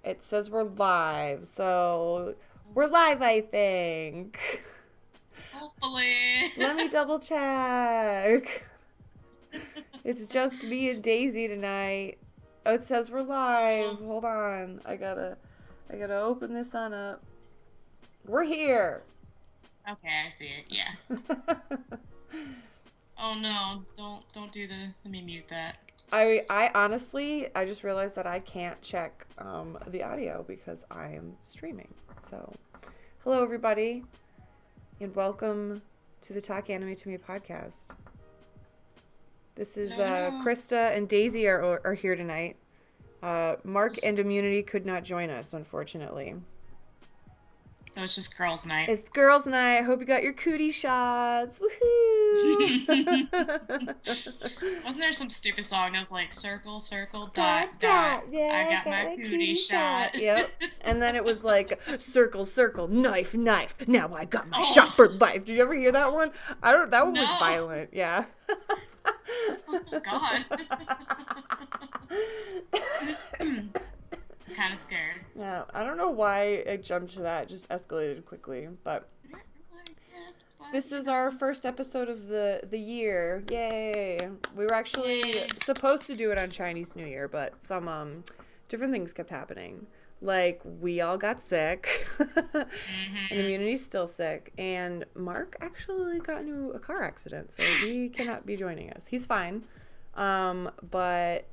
It says we're live, so we're live, I think. Hopefully. Let me double check. It's just me and Daisy tonight. Oh, it says we're live. Oh, Hold on. I gotta open this on up. We're here. okay, I see it. Yeah. Oh no, don't do the. Let me mute that. I honestly I just realized that I can't check the audio because I am streaming. So, hello everybody, and welcome to the Talk Anime to Me podcast. This is Hello. Krista and Daisy are here tonight. Mark and Immunity could not join us, unfortunately. So it's just girls' night. It's girls' night. I hope you got your cootie shots. Woohoo! Wasn't there some stupid song that was like circle, circle, dot, Dot dot? dot. Yeah, I I got got my my cootie cootie shot. shot. Yep. And then it was like circle, circle, knife, knife. Now I got my Oh shot for life. Did you ever hear that one? I don't. That one was no! violent. Yeah. Oh God. Kind of scared. Yeah. I don't know why it jumped to that. It just escalated quickly, but. This is our first episode of the year. Yay. We were actually Yay. supposed to do it on Chinese New Year, but some different things kept happening. Like we all got sick. And Mm-hmm. Immunity's still sick, and Mark actually got into a car accident, so he cannot be joining us. He's fine. But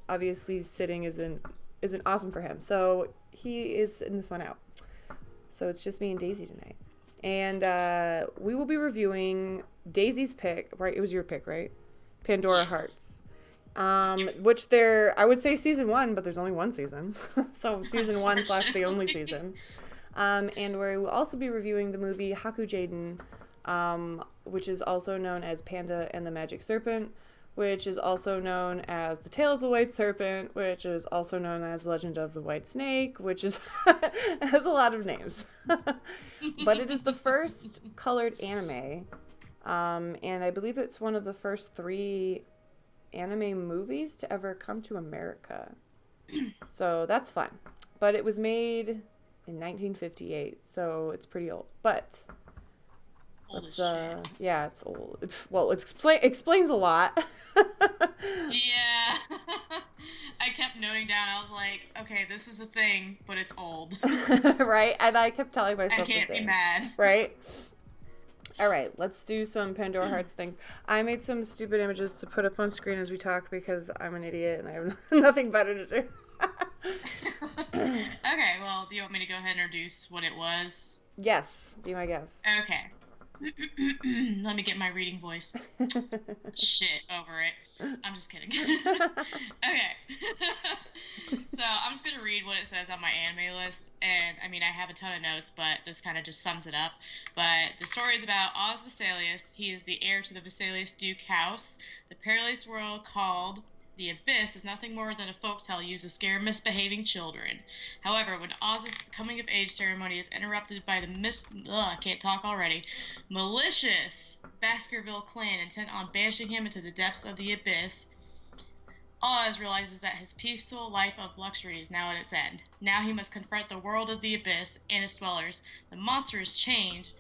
obviously sitting isn't awesome for him. So he is sitting this one out. So it's just me and Daisy tonight. And we will be reviewing Daisy's pick, right? It was your pick, right? Pandora Yes. Hearts. Which I would say season 1, but there's only one season. So season 1 / the only Unfortunately. season. And we will also be reviewing the movie Haku Jaden, which is also known as Panda and the Magic Serpent, which is also known as The Tale of the White Serpent, which is also known as Legend of the White Snake, which is has a lot of names. But it is the first colored anime, and I believe it's one of the first 3 anime movies to ever come to America. So that's fun. But it was made in 1958, so it's pretty old. But Old as let's shit. yeah, it's old. Well, it explains a lot. Yeah. I kept noting down, I was like, okay, this is a thing, but it's old. Right? And I kept telling I myself the can't be same. mad. Right? All right, let's do some Pandora Hearts things. I made some stupid images to put up on screen as we talk because I'm an idiot and I have nothing better to do. Okay, well, do you want me to go ahead and introduce what it was? Yes, be my guest. Okay. Let me get my reading voice. Shit over it. I'm just kidding. Okay. So I'm just gonna read what it says on my anime list, and I mean I have a ton of notes, but this kind of just sums it up. But the story is about Oz Vesalius. He is the heir to the Vesalius Duke House. The perilous world called the Abyss is nothing more than a folktale used to scare misbehaving children. However, when Oz's coming of age ceremony is interrupted by the I can't talk already, malicious Baskerville clan intent on banishing him into the depths of the abyss, Oz realizes that his peaceful life of luxury is now at its end. Now he must confront the world of the abyss and its dwellers. The monstrous chains.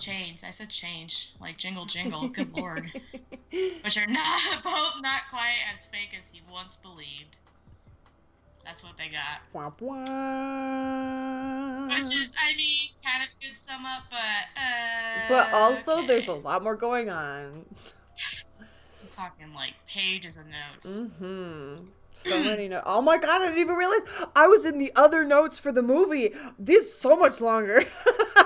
I said change, like jingle jingle. Good lord. Which are not both not quite as fake as he once believed. That's what they got. Wah, wah. Which is, I mean, kind of a good sum up, But but also, there's a okay. lot more going on. I'm talking like pages of notes. Mm-hmm. So many notes. Oh my god, I didn't even realize I was in the other notes for the movie. This is so much longer.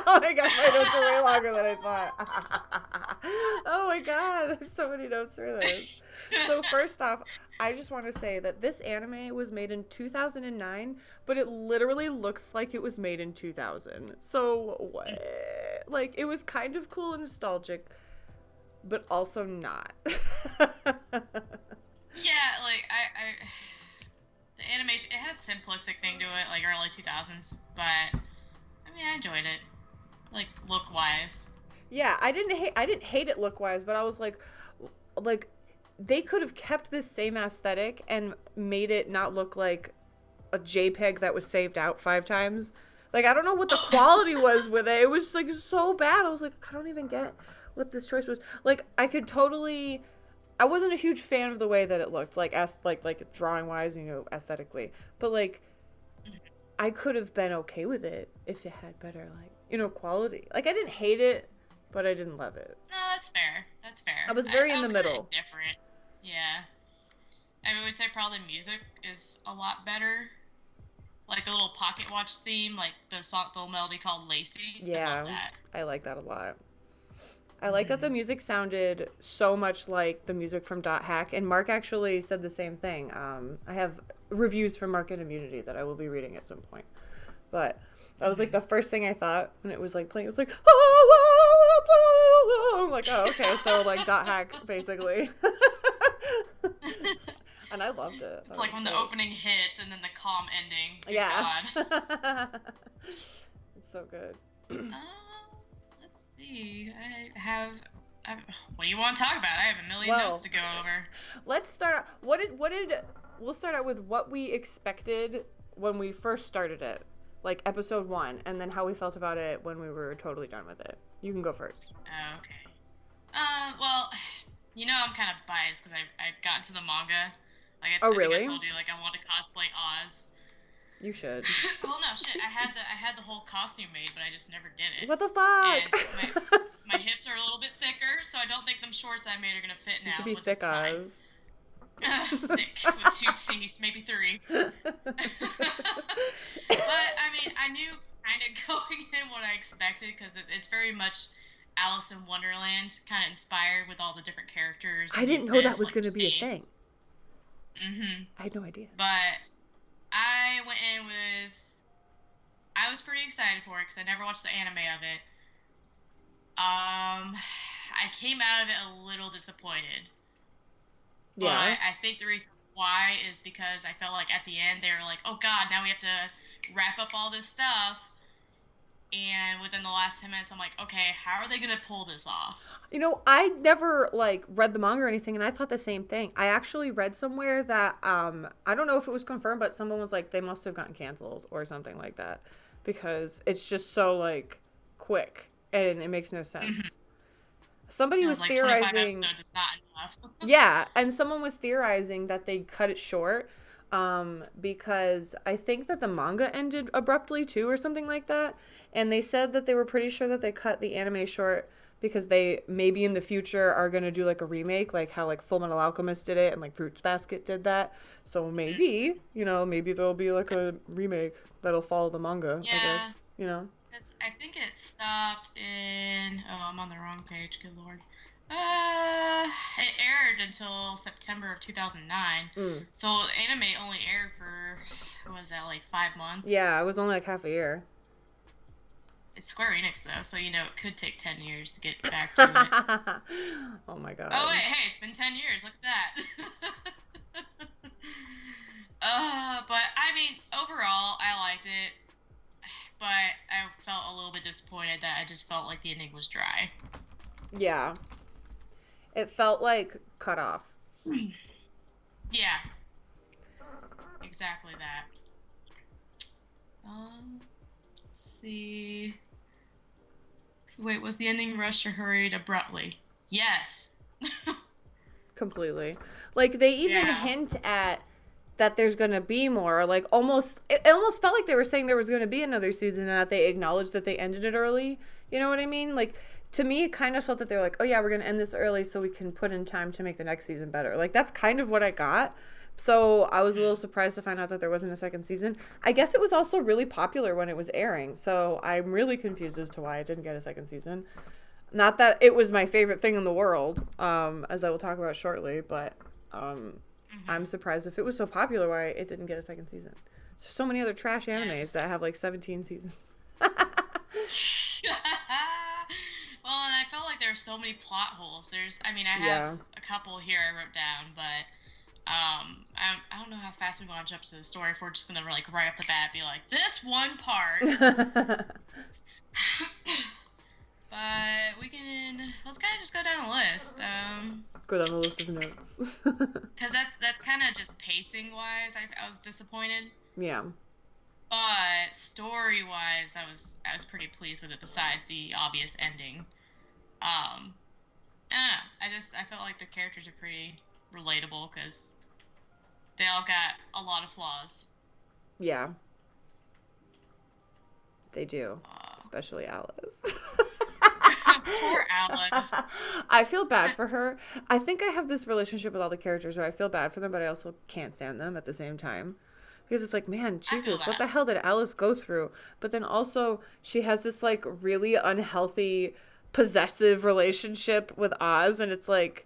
Oh my god, my notes are way longer than I thought. Oh my god, I have so many notes for this. So first off, I just want to say that this anime was made in 2009, but it literally looks like it was made in 2000. So what? Like it was kind of cool and nostalgic, but also not. Yeah, like the animation, it has a simplistic thing to it, like early 2000s, but I mean, I enjoyed it, like look wise. Yeah, I didn't hate it look wise, but I was like they could have kept this same aesthetic and made it not look like a JPEG that was saved out 5 times. Like, I don't know what the quality was with it. It was, like, so bad. I was like, I don't even get what this choice was. Like, I wasn't a huge fan of the way that it looked, like, drawing-wise, aesthetically. But, like, I could have been okay with it if it had better, like, quality. Like, I didn't hate it, but I didn't love it. No, that's fair. That's fair. I was very in the middle. Different. Yeah. I would say probably music is a lot better. Like the little pocket watch theme, like the melody called Lacey. Yeah, I love that. I like that a lot. I like that the music sounded so much like the music from Dot Hack, and Mark actually said the same thing. I have reviews from Mark and Immunity that I will be reading at some point. But that was like the first thing I thought when it was like playing. It was like, I'm like, oh, okay, so like Dot Hack basically. And I loved it. It's like when the opening hits and then the calm ending. Yeah. It's so good. Let's see. What do you want to talk about? I have a million notes to go over. Let's start out. We'll start out with what we expected when we first started it, like episode 1, and then how we felt about it when we were totally done with it. You can go first. Okay. Well, I'm kind of biased because I got into the manga. Like, I think I told you, like, I want to cosplay Oz. You should. Well, no, shit. I had the whole costume made, but I just never did it. What the fuck? And my hips are a little bit thicker, so I don't think them shorts I made are gonna fit now. You could be thick Oz. Thick with 2 C's, maybe 3. But I mean, I knew kind of going in what I expected because it's very much Alice in Wonderland, kind of inspired with all the different characters. I didn't know that was going to be a thing. I had no idea. But I went in with... I was pretty excited for it because I never watched the anime of it. I came out of it a little disappointed. Yeah. But I think the reason why is because I felt like at the end they were like, oh god, now we have to wrap up all this stuff. And within the last 10 minutes, I'm like, okay, how are they going to pull this off? I never, read the manga or anything, and I thought the same thing. I actually read somewhere that, I don't know if it was confirmed, but someone was like, they must have gotten canceled or something like that. Because it's just so, quick, and it makes no sense. Somebody was theorizing... 25 episodes is not enough. Yeah, and someone was theorizing that they cut it short, because I think that the manga ended abruptly too or something like that, and they said that they were pretty sure that they cut the anime short because they maybe in the future are going to do a remake, like how Full Metal Alchemist did it and Fruits Basket did that. So maybe maybe there'll be a remake that'll follow the manga. Yeah. I guess I think it stopped in... Oh, I'm on the wrong page. Good lord. It aired until September of 2009. So anime only aired for, what was that, 5 months? Yeah, it was only half a year. It's Square Enix though, so it could take 10 years to get back to it. Oh my god. Oh wait, hey, it's been 10 years. Look at that. But I mean, overall, I liked it. But I felt a little bit disappointed that I just felt like the ending was dry. Yeah. It felt cut off. Yeah. Exactly that. Let's see. So wait, was the ending rushed or hurried abruptly? Yes. Completely. They even hint at that there's going to be more. It almost felt like they were saying there was going to be another season and that they acknowledged that they ended it early. You know what I mean? To me, it kind of felt that they were like, oh yeah, we're going to end this early so we can put in time to make the next season better. That's kind of what I got. So I was a little surprised to find out that there wasn't a second season. I guess it was also really popular when it was airing. So I'm really confused as to why it didn't get a second season. Not that it was my favorite thing in the world, as I will talk about shortly, but I'm surprised if it was so popular why it didn't get a second season. There's so many other trash animes that have 17 seasons. Well, and I felt like there were so many plot holes. I have a couple here I wrote down, but I don't know how fast we want to jump to the story if we're just going to right off the bat be like, this one part. But But let's kind of just go down the list. Go down the list of notes. Because that's kind of just pacing wise, I was disappointed. Yeah. But story wise, I was pretty pleased with it. Besides the obvious ending, I don't know. I felt like the characters are pretty relatable because they all got a lot of flaws. Yeah. They do. Especially Alice. Poor Alice. I feel bad for her. I think I have this relationship with all the characters where I feel bad for them, but I also can't stand them at the same time. Because it's like, man, Jesus, what the hell did Alice go through? But then also, she has this, like, really unhealthy, possessive relationship with Oz, and it's like,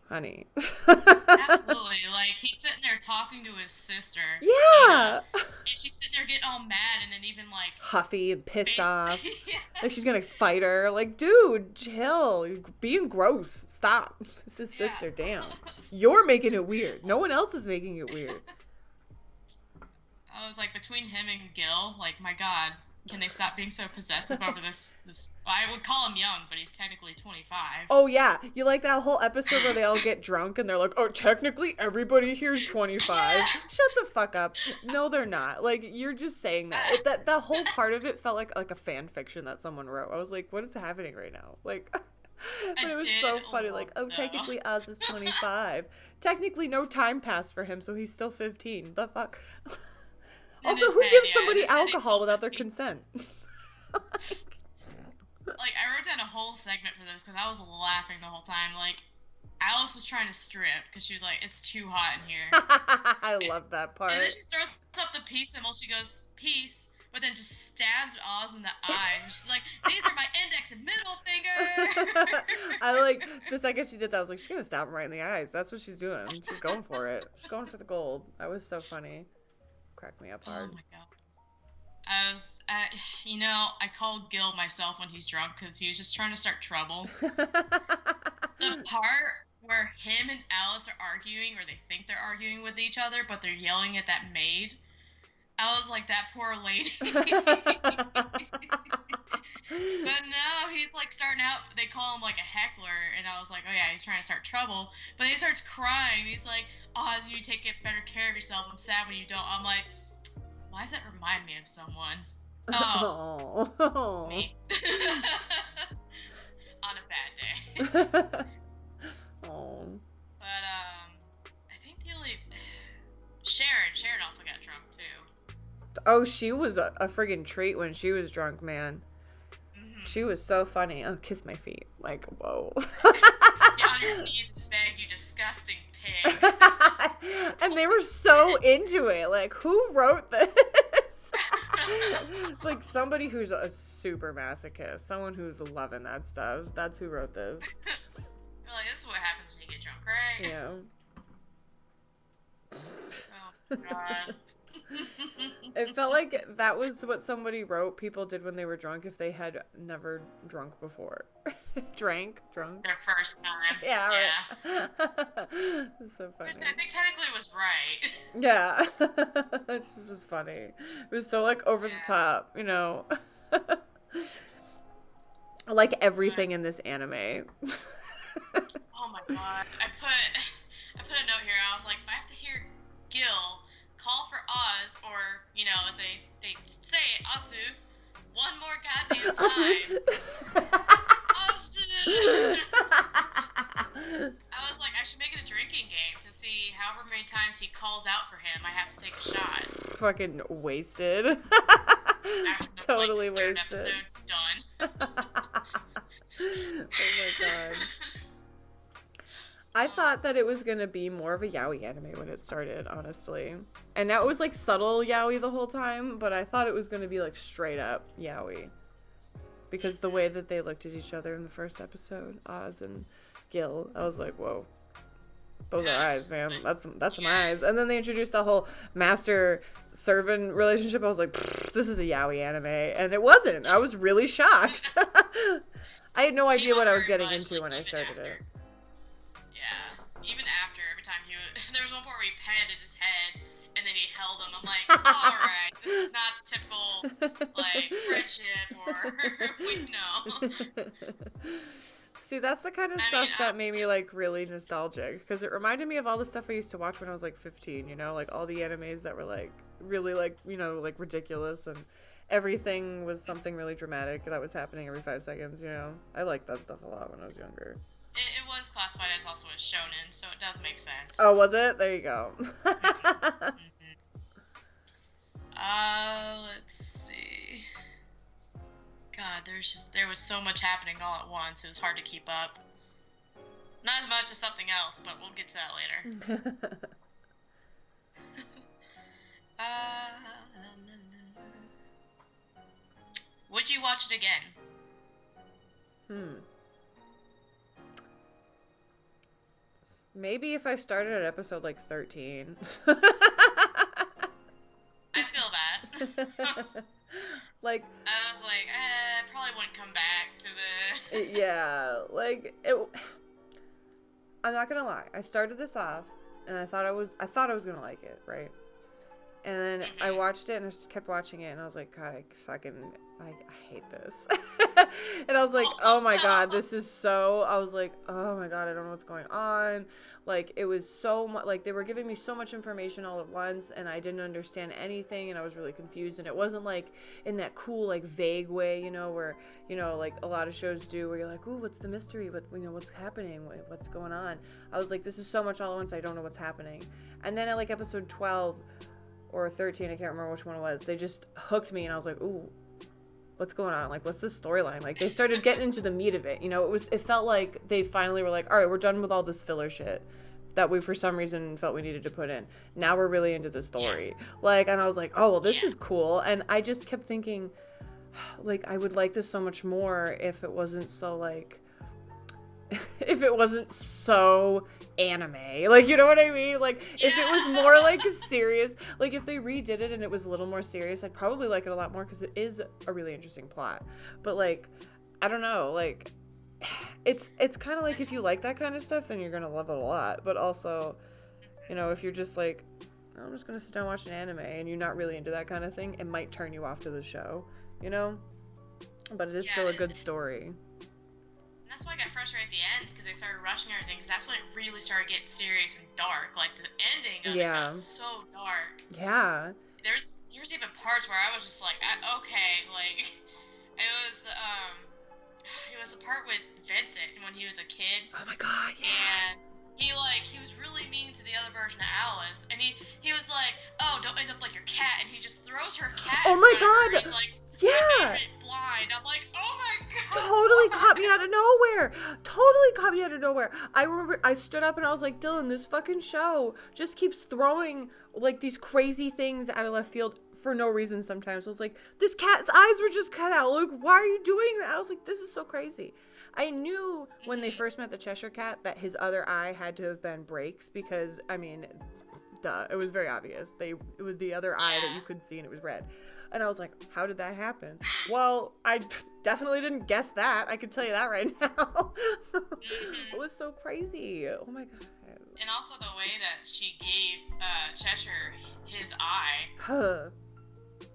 honey. Absolutely. Like, he's sitting there talking to his sister. Yeah. And she's sitting there getting all mad and then even, like... huffy and pissed off. Yeah. Like, she's gonna fight her. Like, dude, chill. You're being gross. Stop. It's his sister. Damn. You're making it weird. No one else is making it weird. I was like, between him and Gil, like, my God, can they stop being so possessive over this? I would call him young, but he's technically 25. Oh, yeah. You like that whole episode where they all get drunk and they're like, oh, technically everybody here's 25. Yes. Shut the fuck up. No, they're not. Like, you're just saying that. That whole part of it felt like a fan fiction that someone wrote. I was like, what is happening right now? Like, but it was so funny. Like, oh, technically Oz is 25. Technically no time passed for him, so he's still 15. The fuck? Also, who gives somebody alcohol without their consent? Like, I wrote down a whole segment for this because I was laughing the whole time. Like, Alice was trying to strip because she was like, it's too hot in here. I love that part. And then she throws up the peace symbol. She goes, peace, but then just stabs Oz in the eyes. And she's like, these are my index and middle finger. I like, the second she did that, I was like, she's going to stab him right in the eyes. That's what she's doing. She's going for it. She's going for the gold. That was so funny. Cracked me up hard. Oh my God. I called Gil myself when he's drunk because he was just trying to start trouble. The part where him and Alice are arguing, or they think they're arguing with each other, but they're yelling at that maid. I was like, that poor lady. But no, he's like starting out, they call him like a heckler, and I was like, oh yeah, he's trying to start trouble. But then he starts crying. He's like, Oz, you take better care of yourself. I'm sad when you don't. I'm like, why does that remind me of someone? Oh, me. On a bad day. Oh. But I think the only Sharon also got drunk too. Oh, she was a friggin' treat when she was drunk, man. Mm-hmm. She was so funny. Oh, kiss my feet. Like, whoa. Get on your knees and beg, you disgusting pig. And they were so into it. Like, who wrote this? Like, somebody who's a super masochist. Someone who's loving that stuff. That's who wrote this. Like, this is what happens when you get drunk, right? Yeah. Oh, God. It felt like that was what somebody wrote people did when they were drunk if they had never drunk before. Drunk. Their first time. Yeah. Right. It's so funny. Which I think technically was right. Yeah. This was funny. It was so, like, over the top, you know. Like everything in this anime. Oh my God. I put a note here. I was like, if I have to hear Gil call for Oz, or, you know, as they say, Azu, one more goddamn time. Azu! I was like, I should make it a drinking game to see however many times he calls out for him, I have to take a shot. Fucking wasted. After the, totally like, third wasted. Episode done. Oh my God. I thought that it was going to be more of a yaoi anime when it started, honestly. And now it was, like, subtle yaoi the whole time, but I thought it was going to be, like, straight up yaoi. Because the way that they looked at each other in the first episode, Oz and Gil, I was like, whoa. Those are eyes, man. That's some eyes. And then they introduced the whole master-servant relationship. I was like, this is a yaoi anime. And it wasn't. I was really shocked. I had no idea what I was getting into when I started it. Yeah, even after, every time there was one part where he patted his head, and then he held him. I'm like, alright, this is not typical, like, friendship or, no. See, that's the kind of stuff that made me, like, really nostalgic. Because it reminded me of all the stuff I used to watch when I was, like, 15, you know? Like, all the animes that were, like, really, like, you know, like, ridiculous. And everything was something really dramatic that was happening every 5 seconds, you know? I liked that stuff a lot when I was younger. It was classified as also a shonen, so it does make sense. Oh, was it? There you go. Let's see. God, there was so much happening all at once. It was hard to keep up. Not as much as something else, but we'll get to that later. Would you watch it again? Maybe if I started at episode, like, 13. I feel that. Like, I was like, I probably wouldn't come back to the... Yeah, like, I'm not gonna lie. I started this off, and I thought I was gonna like it, right? And then I watched it, and I just kept watching it, and I was like, God, I hate this. And I was like, oh my God, this is so, I was like, oh my God, I don't know what's going on. Like, it was so much, like, they were giving me so much information all at once, and I didn't understand anything, and I was really confused, and it wasn't, like, in that cool, like, vague way, you know, where, you know, like, a lot of shows do, where you're like, ooh, what's the mystery, but, you know, what's happening, what's going on? I was like, this is so much all at once, I don't know what's happening. And then at, like, episode 12, or 13, I can't remember which one it was, they just hooked me, and I was like, ooh, what's going on? Like, what's this storyline? Like, they started getting into the meat of it, you know? It felt like they finally were like, all right, we're done with all this filler shit that we, for some reason, felt we needed to put in. Now we're really into the story. Like, and I was like, oh, well, this is cool. And I just kept thinking, like, I would like this so much more if it wasn't so, like, if it wasn't so anime, like, you know what I mean? Like, if it was more, like, serious, like, if they redid it and it was a little more serious, I'd probably like it a lot more, because it is a really interesting plot. But, like, I don't know, like, it's kind of like, if you like that kind of stuff, then you're gonna love it a lot. But also, you know, if you're just like, I'm just gonna sit down and watch an anime, and you're not really into that kind of thing, it might turn you off to the show, you know? But it is still a good story. And that's why I got frustrated at the end, because they started rushing everything, because that's when it really started getting serious and dark. Like, the ending of it got so dark. Yeah. There's even parts where I was just like, okay, like, it was the part with Vincent when he was a kid. Oh my God, yeah. And he was really mean to the other version of Alice, and he was like, oh, don't end up like your cat, and he just throws her cat. Oh my God. He's like, yeah. Blind. I'm like, oh my God. Totally caught me out of nowhere. Totally caught me out of nowhere. I remember I stood up and I was like, Dylan, this fucking show just keeps throwing, like, these crazy things out of left field for no reason sometimes. I was like, this cat's eyes were just cut out. Like, why are you doing that? I was like, this is so crazy. I knew when they first met the Cheshire Cat that his other eye had to have been Breaks, because, I mean, duh, it was very obvious. It was the other eye that you could see, and it was red. And I was like, how did that happen? Well, I definitely didn't guess that. I can tell you that right now. It was so crazy. Oh my God. And also the way that she gave Cheshire his eye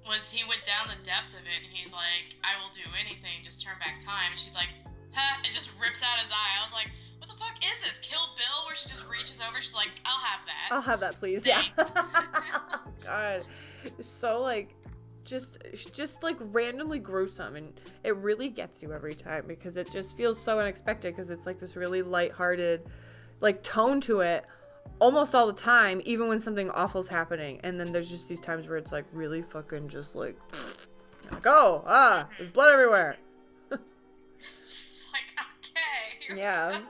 was, he went down the depths of it, and he's like, I will do anything, just turn back time. And she's like, huh, and just rips out his eye. I was like, what the fuck is this? Kill Bill, where she just reaches over, she's like, I'll have that. I'll have that, please. Thanks. Yeah. God. So, like, just like randomly gruesome, and it really gets you every time, because it just feels so unexpected, because it's like this really lighthearted, like, tone to it almost all the time, even when something awful's happening. And then there's just these times where it's like really fucking just like, go, there's blood everywhere. It's like, okay, yeah.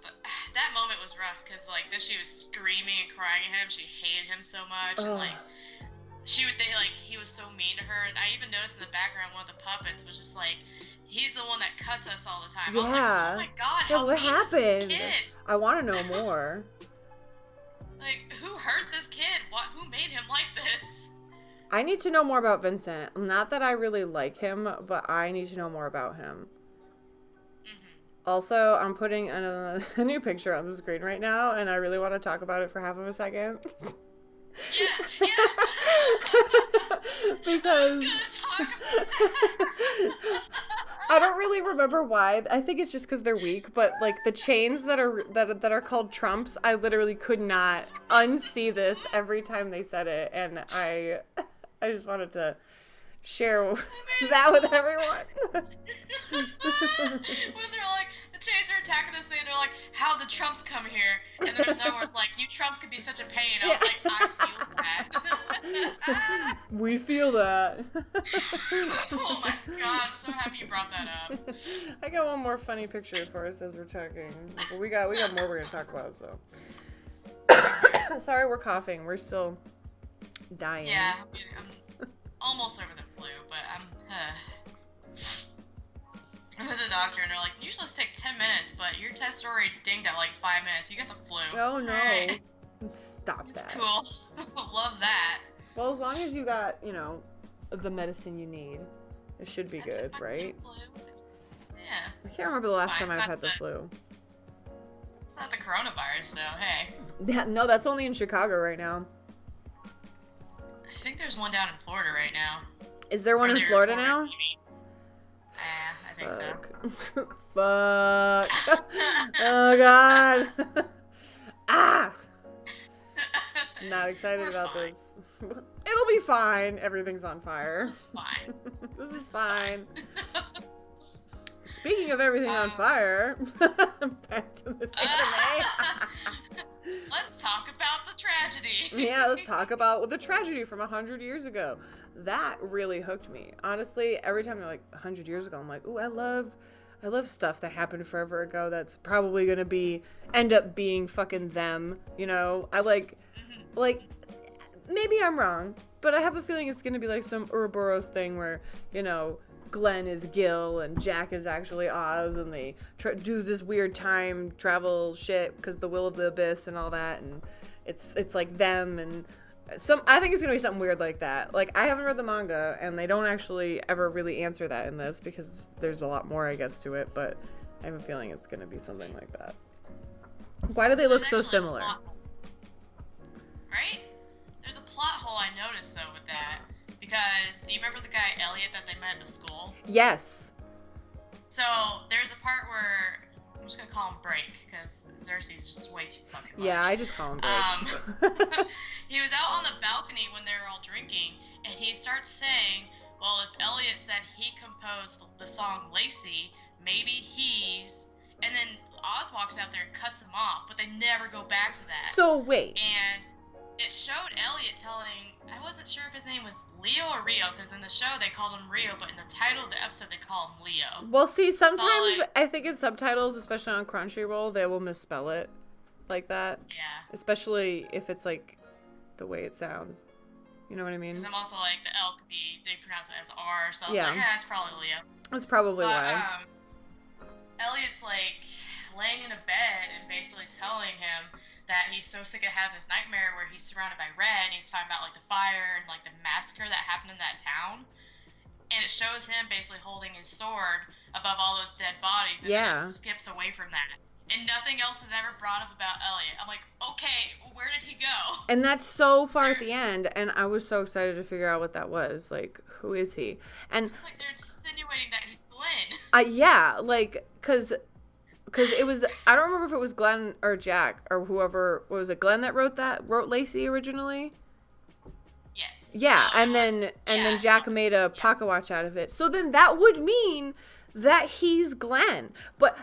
But that moment was rough, because like then she was screaming and crying at him. She hated him so much, and like he was so mean to her. And I even noticed in the background, one of the puppets was just like, he's the one that cuts us all the time. Yeah. I was like, oh my God, how what happened? Is this kid? I want to know more. Like, who hurt this kid? Who made him like this? I need to know more about Vincent. Not that I really like him, but I need to know more about him. Also, I'm putting a new picture on the screen right now, and I really want to talk about it for half of a second. Yes. Because I was gonna talk about that. I don't really remember why. I think it's just because they're weak. But like the chains that are called trumps, I literally could not unsee this every time they said it, and I just wanted to share that with everyone. When they're like, the chains are attacking this thing, they're like, how the Trumps come here? And there's no words like, you Trumps could be such a pain. I was like, I feel that. We feel that. Oh my god, I'm so happy you brought that up. I got one more funny picture for us as we're talking. But we got more we're gonna talk about, so. Sorry, we're coughing. We're still dying. Yeah, I'm almost over the flu, but I was a doctor, and they're like, usually take 10 minutes, but your test already dinged at like 5 minutes. You got the flu. Oh no! Right. Stop that. Cool. Love that. Well, as long as you got, the medicine you need, it should be good, right? Yeah. I can't remember the last time I've had the flu. It's not the coronavirus, so hey. Yeah, no, that's only in Chicago right now. I think there's one down in Florida right now. Is there one in Florida now? I think so. Fuck. Oh god. Not excited about this. It'll be fine. Everything's on fire. It's fine. This is fine. Speaking of everything on fire, back to this anime. Let's talk about the tragedy. Yeah, let's talk about the tragedy from 100 years ago. That really hooked me. Honestly, every time they're like 100 years ago, I'm like, ooh, I love stuff that happened forever ago that's probably going to end up being fucking them, I like, maybe I'm wrong, but I have a feeling it's going to be like some Ouroboros thing where, Glenn is Gil and Jack is actually Oz, and they do this weird time travel shit because the will of the abyss and all that, and it's like them, and I think it's gonna be something weird like that. Like, I haven't read the manga, and they don't actually ever really answer that in this because there's a lot more, I guess, to it, but I have a feeling it's gonna be something like that. Why do they look so similar? Right? There's a plot hole I noticed though with that. Because, do you remember the guy Elliot that they met at the school? Yes. So, there's a part where, I'm just gonna call him Break, because Xerxes just way too fucking much. Yeah, I just call him Break. He was out on the balcony when they were all drinking, and he starts saying, well, if Elliot said he composed the song Lacey, maybe he's... And then Oz walks out there and cuts him off, but they never go back to that. So, wait. And it showed Elliot telling, I wasn't sure if his name was Leo or Rio, because in the show they called him Rio, but in the title of the episode they call him Leo. Well, see, sometimes I think in subtitles, especially on Crunchyroll, they will misspell it like that. Yeah. Especially if it's like the way it sounds. You know what I mean? Because I'm also like, the L could be, they pronounce it as R, so yeah. I was like, that's probably Leo. That's probably why. Elliot's like laying in a bed and basically telling him that he's so sick of having this nightmare where he's surrounded by red, and he's talking about like the fire and like the massacre that happened in that town. And it shows him basically holding his sword above all those dead bodies, and then it skips away from that. And nothing else is ever brought up about Elliot. I'm like, okay, where did he go? And that's so far at the end, and I was so excited to figure out what that was. Like, who is he? And it's like they're insinuating that he's Glenn. Yeah, like, because it was, I don't remember if it was Glenn or Jack or whoever, was it Glenn that wrote Lacey originally? Yes. Yeah, and then Jack made a pocket watch out of it. So then that would mean that he's Glenn.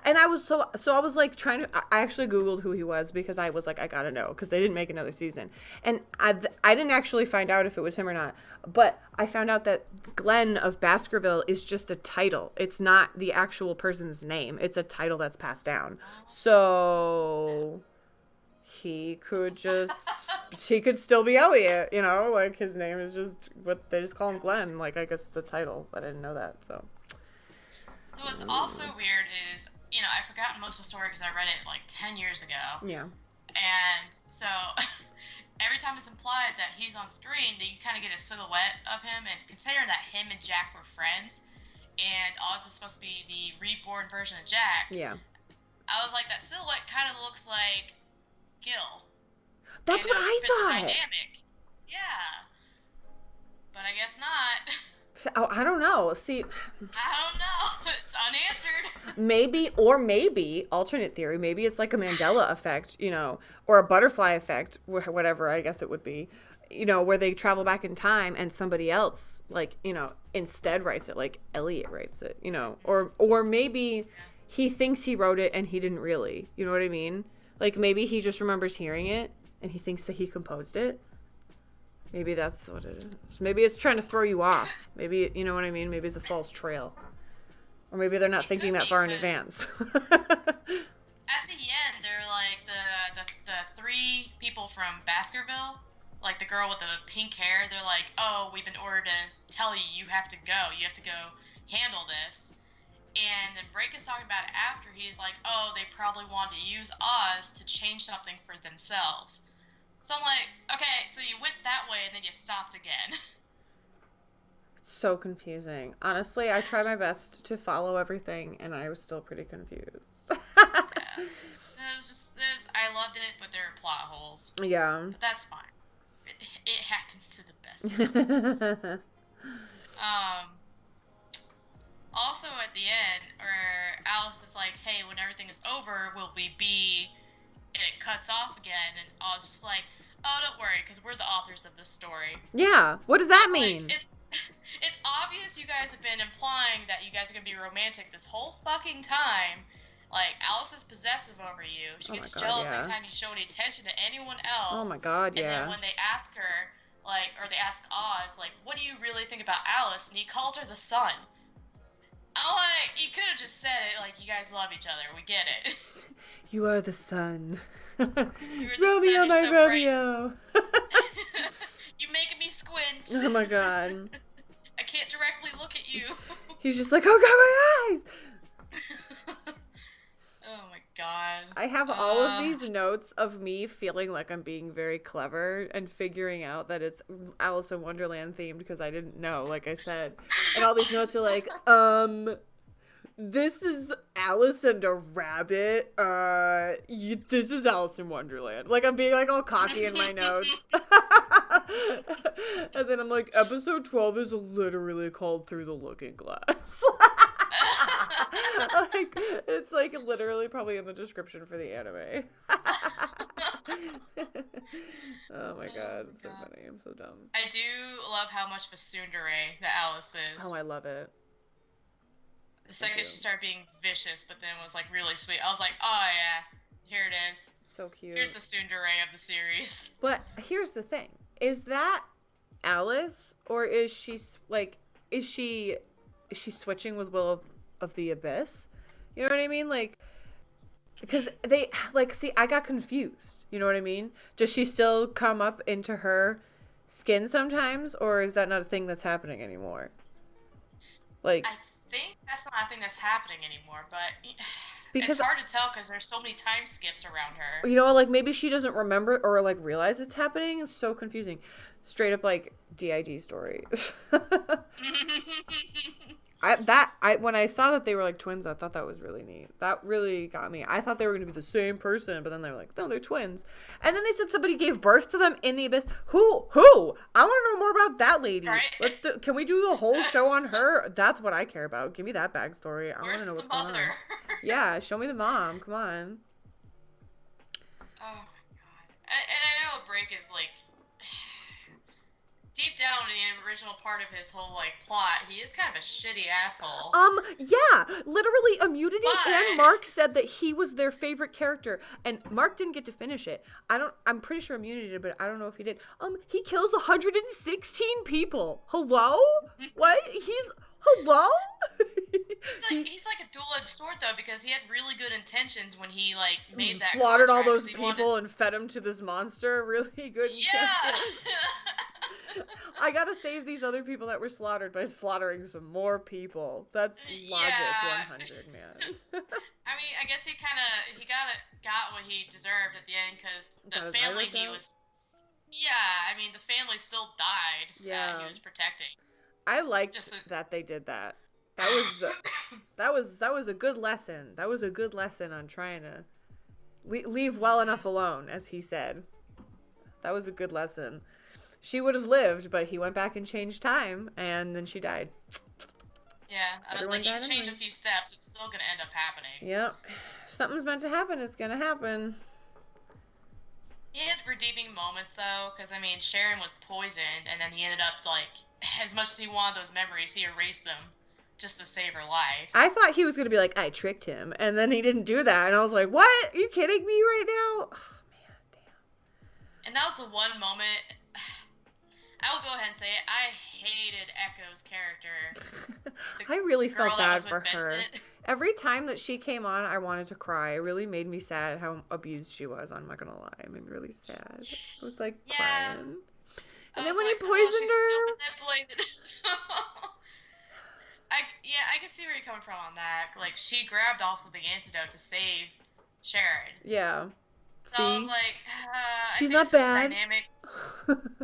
And I was I was like I actually Googled who he was because I was like, I gotta know, because they didn't make another season. And I didn't actually find out if it was him or not, but I found out that Glenn of Baskerville is just a title. It's not the actual person's name. It's a title that's passed down. So he could still be Elliot, like his name is just what they just call him, Glenn. Like, I guess it's a title. I didn't know that, so. So what's also weird is, I've forgotten most of the story because I read it like 10 years ago. Yeah. And so every time it's implied that he's on screen, that you kind of get a silhouette of him, and considering that him and Jack were friends, and Oz is supposed to be the reborn version of Jack. Yeah. I was like, that silhouette kind of looks like Gil. That's what I thought. Dynamic. Yeah. But I guess not. I don't know. See, I don't know. It's unanswered. maybe, alternate theory, maybe it's like a Mandela effect, or a butterfly effect, whatever I guess it would be, where they travel back in time and somebody else, like, instead writes it, like Elliot writes it, or maybe he thinks he wrote it and he didn't really, you know what I mean? Like, maybe he just remembers hearing it and he thinks that he composed it. Maybe that's what it is. Maybe it's trying to throw you off. Maybe, you know what I mean? Maybe it's a false trail. Or maybe they're not thinking that far in advance. At the end, they're like the three people from Baskerville, like the girl with the pink hair. They're like, oh, we've been ordered to tell you, you have to go. You have to go handle this. And then Brake is talking about it after. He's like, oh, they probably want to use Oz to change something for themselves. So I'm like, okay, so you went that way and then you stopped again. So confusing. Honestly, I tried my best to follow everything, and I was still pretty confused. Yeah. I loved it, but there are plot holes. Yeah. But that's fine. It happens to the best. Also at the end, where Alice is like, hey, when everything is over, will we be... And it cuts off again, and I was just like, oh, don't worry, because we're the authors of this story. Yeah, what does that mean? Like, it's obvious you guys have been implying that you guys are going to be romantic this whole fucking time. Like, Alice is possessive over you. She gets jealous anytime you show any attention to anyone else. Oh my god, yeah. And then when they ask her, like, or they ask Oz, like, what do you really think about Alice? And he calls her the sun. I'm like, you could have just said it, like, you guys love each other. We get it. You are the sun. Romeo, sun, my so Romeo. You're making me squint. Oh my god. I can't directly look at you. He's just like, oh god, my eyes. Oh my god. I have all of these notes of me feeling like I'm being very clever and figuring out that it's Alice in Wonderland themed because I didn't know, like I said. And all these notes are like, this is Alice and a rabbit. This is Alice in Wonderland. Like, I'm being like all cocky in my notes. And then I'm like, episode 12 is literally called Through the Looking Glass. Like, it's like literally probably in the description for the anime. Oh my god, it's so funny. I'm so dumb. I do love how much of a tsundere that Alice is. Oh, I love it. The second she started being vicious, but then was like really sweet, I was like, oh yeah, here it is. So cute. Here's the tsundere of the series. But here's the thing: is that Alice, or is she like, is she switching with Will of the Abyss? You know what I mean? Like, because they like, see, I got confused. You know what I mean? Does she still come up into her skin sometimes, or is that not a thing that's happening anymore? Like, I think that's not a thing that's happening anymore, but because it's hard to tell because there's so many time skips around her. You know, like, maybe she doesn't remember or like realize it's happening. It's so confusing. Straight up like DID story. When I saw that they were like twins, I thought that was really neat. That really got me. I thought they were going to be the same person, but then they were like, no, they're twins. And then they said somebody gave birth to them in the abyss. Who? I want to know more about that lady. Right? Can we do the whole show on her? That's what I care about. Give me that backstory. I want to know what's going on. Yeah, show me the mom. Come on. Oh my god. And I know Brake is like, deep down in the original part of his whole like plot, he is kind of a shitty asshole. Yeah, literally Immunity and Mark said that he was their favorite character, and Mark didn't get to finish it. I'm pretty sure Immunity did, but I don't know if he did. He kills 116 people. Hello? What? Hello? He's like a dual-edged sword though, because he had really good intentions when he like made that slaughtered all those people and fed them to this monster. Really good intentions. I gotta save these other people that were slaughtered by slaughtering some more people. That's logic 100, man. I mean, I guess he got what he deserved at the end, because the family he was... Yeah, I mean, the family still died that he was protecting. I liked that they did that. That was a good lesson. That was a good lesson on trying to leave well enough alone, as he said. That was a good lesson. she would have lived, but he went back and changed time, and then she died. Yeah, I was like, you change a few steps, it's still gonna end up happening. Yep. If something's meant to happen, it's gonna happen. He had redeeming moments, though, because, I mean, Sharon was poisoned, and then he ended up, like, as much as he wanted those memories, he erased them just to save her life. I thought he was going to be like, I tricked him, and then he didn't do that, and I was like, what? Are you kidding me right now? Oh, man, damn. And that was the one moment, I will go ahead and say it, I hated Echo's character. I really felt bad for her. Every time that she came on, I wanted to cry. It really made me sad how abused she was. I'm not gonna lie. It made me really sad. I was like crying. And then when he poisoned her. I can see where you're coming from on that. Like, she grabbed also the antidote to save Sharon. Yeah. So I was like, she's not bad. Dynamic.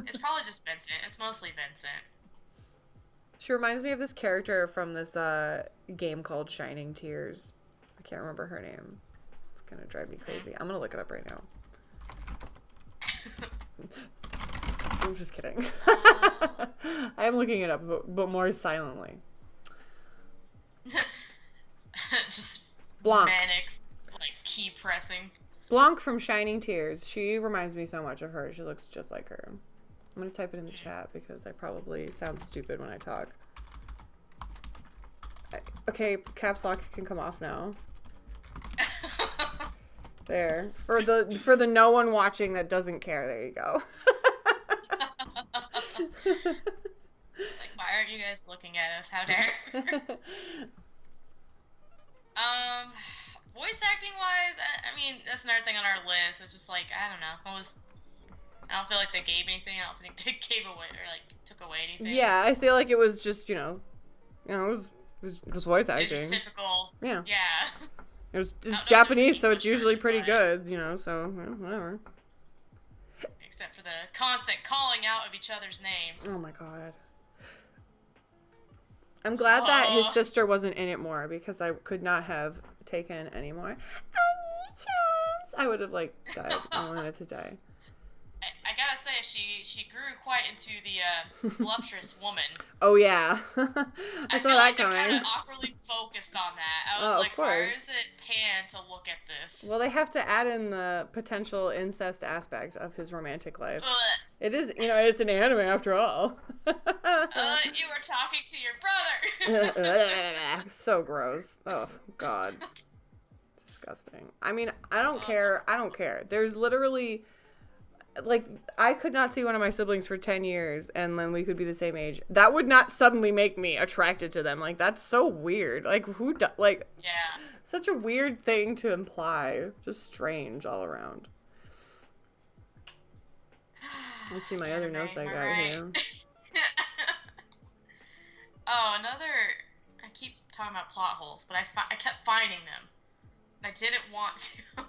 It's probably just Vincent. It's mostly Vincent. She reminds me of this character from this game called Shining Tears. I can't remember her name. It's gonna drive me crazy. I'm gonna look it up right now. I'm just kidding. I am looking it up, but more silently. Just Blanc. Manic, like key pressing. Blanc from Shining Tears. She reminds me so much of her. She looks just like her. I'm going to type it in the chat because I probably sound stupid when I talk. Okay, caps lock can come off now. There. For the no one watching that doesn't care, there you go. Like, why aren't you guys looking at us? How dare? Voice acting wise, I mean, that's another thing on our list. It's just like, I don't know. I don't feel like they gave anything. I don't think they gave away or like took away anything. Yeah, I feel like it was just, it was voice acting. It was typical. Yeah. Yeah. It's Japanese, so it's usually pretty good, so whatever. Except for the constant calling out of each other's names. Oh my god. I'm glad that his sister wasn't in it more because I could not have taken any more. Any chance? I would have died. I wanted to die. I gotta say, she grew quite into the voluptuous woman. Oh yeah, I saw that coming. I kind of awkwardly focused on that. I was like, where is it Pan to look at this? Well, they have to add in the potential incest aspect of his romantic life. It is, it's an anime after all. You were talking to your brother. So gross. Oh God, disgusting. I mean, I don't care. There's literally. I could not see one of my siblings for 10 years and then we could be the same age. That would not suddenly make me attracted to them. That's so weird. Yeah. Such a weird thing to imply. Just strange all around. Let's see my other notes I got here. I keep talking about plot holes, but I kept finding them. I didn't want to.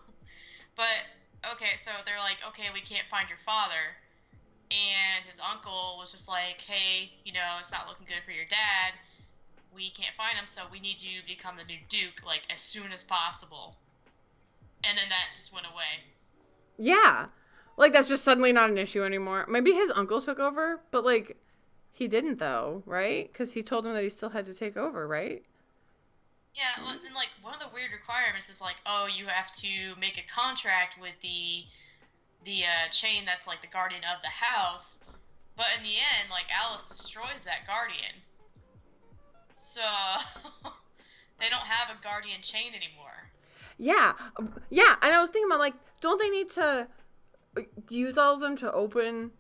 But okay, so they're like, okay, we can't find your father. And his uncle was just like, hey, it's not looking good for your dad. We can't find him, so we need you to become the new Duke, as soon as possible. And then that just went away. Yeah. That's just suddenly not an issue anymore. Maybe his uncle took over, but, he didn't, though, right? Because he told him that he still had to take over, right? Yeah, and one of the weird requirements is you have to make a contract with the chain that's the guardian of the house, but in the end, Alice destroys that guardian, so they don't have a guardian chain anymore. Yeah, and I was thinking about don't they need to use all of them to open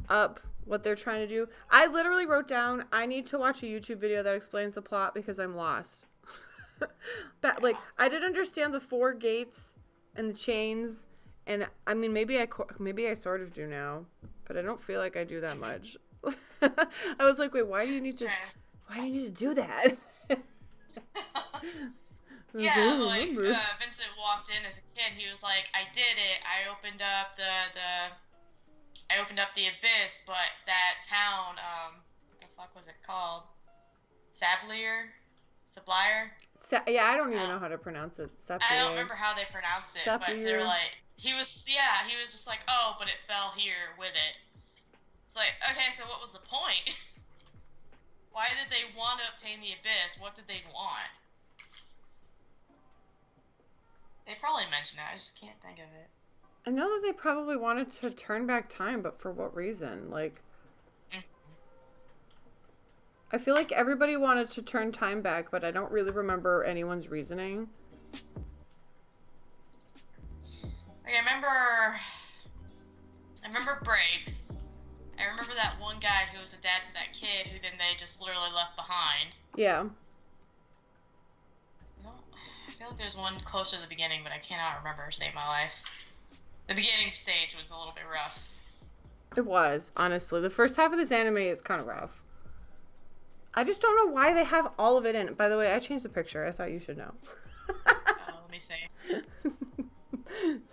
up what they're trying to do? I literally wrote down I need to watch a YouTube video that explains the plot because I'm lost. But I did understand the 4 gates and the chains, and I mean maybe I sort of do now, but I don't feel like I do that much. I was like, wait, why do you need to do that? Yeah, Vincent walked in as a kid. He was like, I did it. I opened up the abyss, but that town, what the fuck was it called? Sablier? Yeah, I don't even know how to pronounce it. I don't remember how they pronounced it, but they were he was just like, oh, but it fell here with it. It's like, okay, so what was the point? Why did they want to obtain the abyss? What did they want? They probably mentioned it. I just can't think of it. I know that they probably wanted to turn back time, but for what reason? Like, I feel like everybody wanted to turn time back, but I don't really remember anyone's reasoning. Like, I remember breaks. I remember that one guy who was the dad to that kid who then they just literally left behind. Yeah. I feel like there's one closer to the beginning, but I cannot remember. Save my life. The beginning stage was a little bit rough. It was, honestly. The first half of this anime is kind of rough. I just don't know why they have all of it in. By the way, I changed the picture. I thought you should know. Let me see.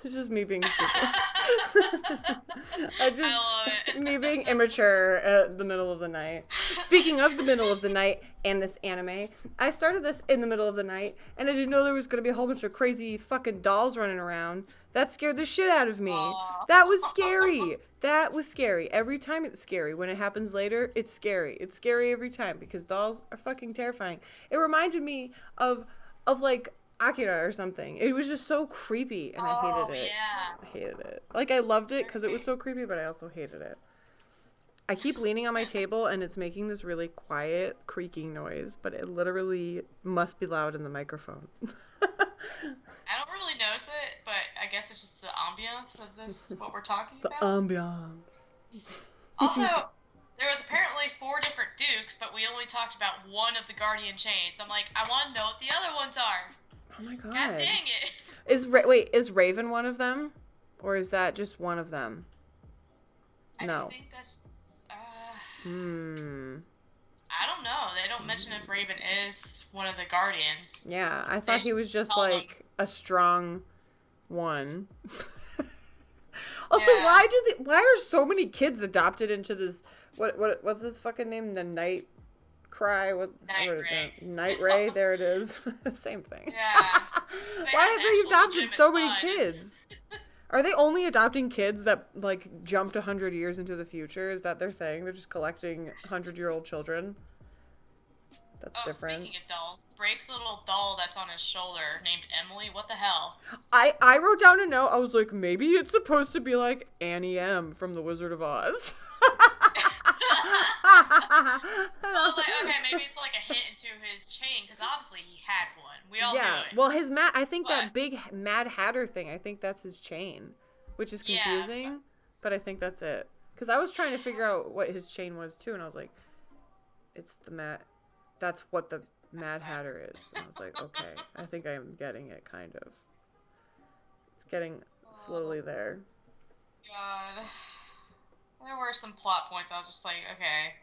This is just me being stupid. I love it. Me being immature at the middle of the night. Speaking of the middle of the night and this anime, I started this in the middle of the night, and I didn't know there was going to be a whole bunch of crazy fucking dolls running around. That scared the shit out of me. Aww. That was scary. That was scary. Every time it's scary. When it happens later, it's scary. It's scary every time because dolls are fucking terrifying. It reminded me of like Akira or something. It was just so creepy, and I hated it. Yeah. I hated it. Like, I loved it because it was so creepy, but I also hated it. I keep leaning on my table, and it's making this really quiet, creaking noise, but it literally must be loud in the microphone. I don't really notice it, but I guess it's just the ambiance of this, what we're talking about. The ambiance. Also, there was apparently 4 different dukes, but we only talked about one of the guardian chains. I'm like, I want to know what the other ones are. Oh my god. God dang it. Is Raven one of them? Or is that just one of them? No. I think that's... I don't know. They don't mention if Raven is one of the guardians. Yeah, I thought he was just like a strong one. Also, Yeah. why are so many kids adopted into this? What's this fucking name? The Night Cry? What is it? Night Ray. There it is. Same thing. Yeah. Why have they adopted so many son. kids? Are they only adopting kids that like jumped 100 years into the future? Is that their thing? They're just collecting 100-year-old children. That's different. Speaking of dolls, Brake's little doll that's on his shoulder named Emily. What the hell? I wrote down a note. I was like, maybe it's supposed to be like Annie M from The Wizard of Oz. Well, like, okay, maybe it's like a hint into his chain because obviously he had one. We all knew it. Well, I think that big Mad Hatter thing, I think that's his chain, which is confusing, Yeah, but I think that's it. Because I was trying to figure out what his chain was too, and I was like, that's what the Mad Hatter is. And I was like, okay, I think I'm getting it, kind of. It's getting slowly there. God. There were some plot points I was just like, okay.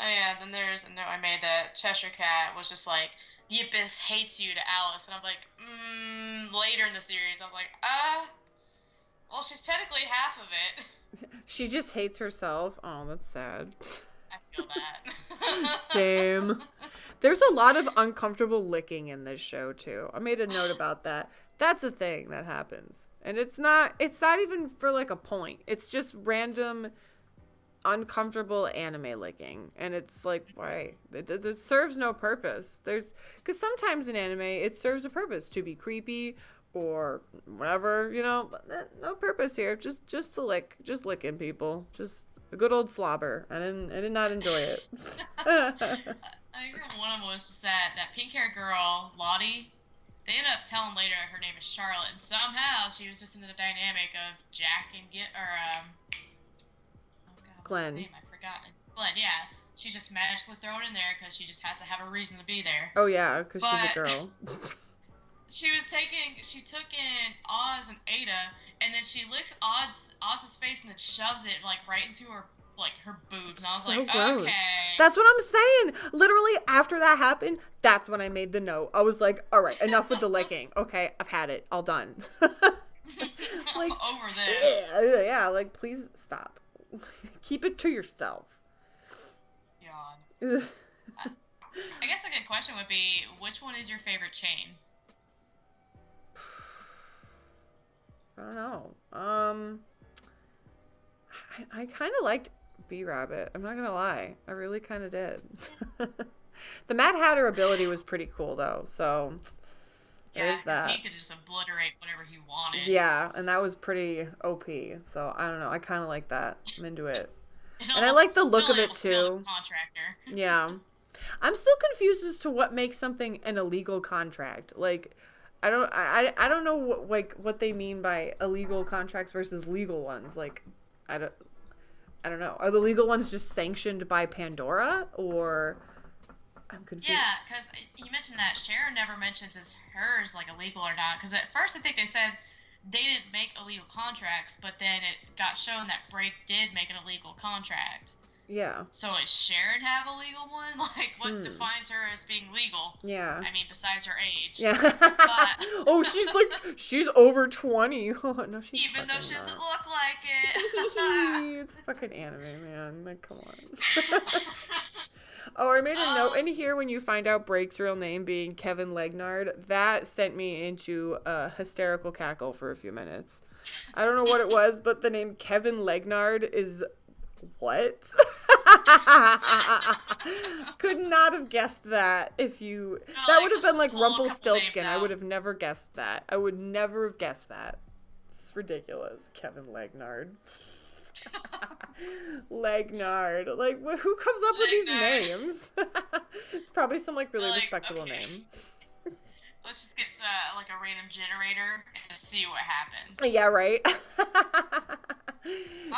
Oh yeah, then there's a note I made that Cheshire Cat was just like, the Abyss hates you to Alice, and I'm like, later in the series, I'm like, well, she's technically half of it. She just hates herself. Oh, that's sad. I feel that. Same. There's a lot of uncomfortable licking in this show too. I made a note about that. That's a thing that happens. And it's not even for like a point. It's just random uncomfortable anime licking. And it's like, why? It serves no purpose. Because sometimes in anime, it serves a purpose to be creepy or whatever, no purpose here. Just to lick, just licking people. Just a good old slobber. I did not enjoy it. I agree with one of them was that pink-haired girl, Lottie, they ended up telling later her name is Charlotte, and somehow she was just in the dynamic of Jack and Glenn. What's his name? I forgot. Glenn, yeah. She's just magically thrown in there because she just has to have a reason to be there. Oh yeah, because she's a girl. She took in Oz and Ada, and then she licks Oz's face and then shoves it like right into her boobs. And I was so like, gross. okay. That's what I'm saying. Literally after that happened, that's when I made the note. I was like, all right, enough with the licking. Okay, I've had it. All done. Like, over this. Yeah, like please stop. Keep it to yourself. God. I guess a good question would be, which one is your favorite chain? I don't know. I kind of liked B-Rabbit. I'm not gonna lie. I really kind of did. The Mad Hatter ability was pretty cool, though. So there's that. He could just obliterate whatever he wanted. Yeah, and that was pretty OP. So I don't know. I kind of like that. I'm into it. And I like the look of it, too. Yeah. I'm still confused as to what makes something an illegal contract. Like, I don't know what they mean by illegal contracts versus legal ones. Like, I don't know. Are the legal ones just sanctioned by Pandora, or I'm confused? Yeah, because you mentioned that Sharon never mentions is hers like illegal or not. Because at first I think they said they didn't make illegal contracts, but then it got shown that Break did make an illegal contract. Yeah. So does Sharon have a legal one? Like, what defines her as being legal? Yeah. I mean, besides her age. Yeah. But... oh, she's over 20. Oh, no, she's even though she doesn't not. look like it. It's fucking anime, man. Like, come on. Oh, I made a note in here when you find out Break's real name being Kevin Legnard. That sent me into a hysterical cackle for a few minutes. I don't know what it was, but the name Kevin Legnard is... what? Could not have guessed that if you... that would have been like Rumpelstiltskin. I would have never guessed that. I would never have guessed that. It's ridiculous. Kevin Legnard. Legnard. Like, who comes up with these names? It's probably some like really respectable name. Let's just get like a random generator and just see what happens. Yeah, right.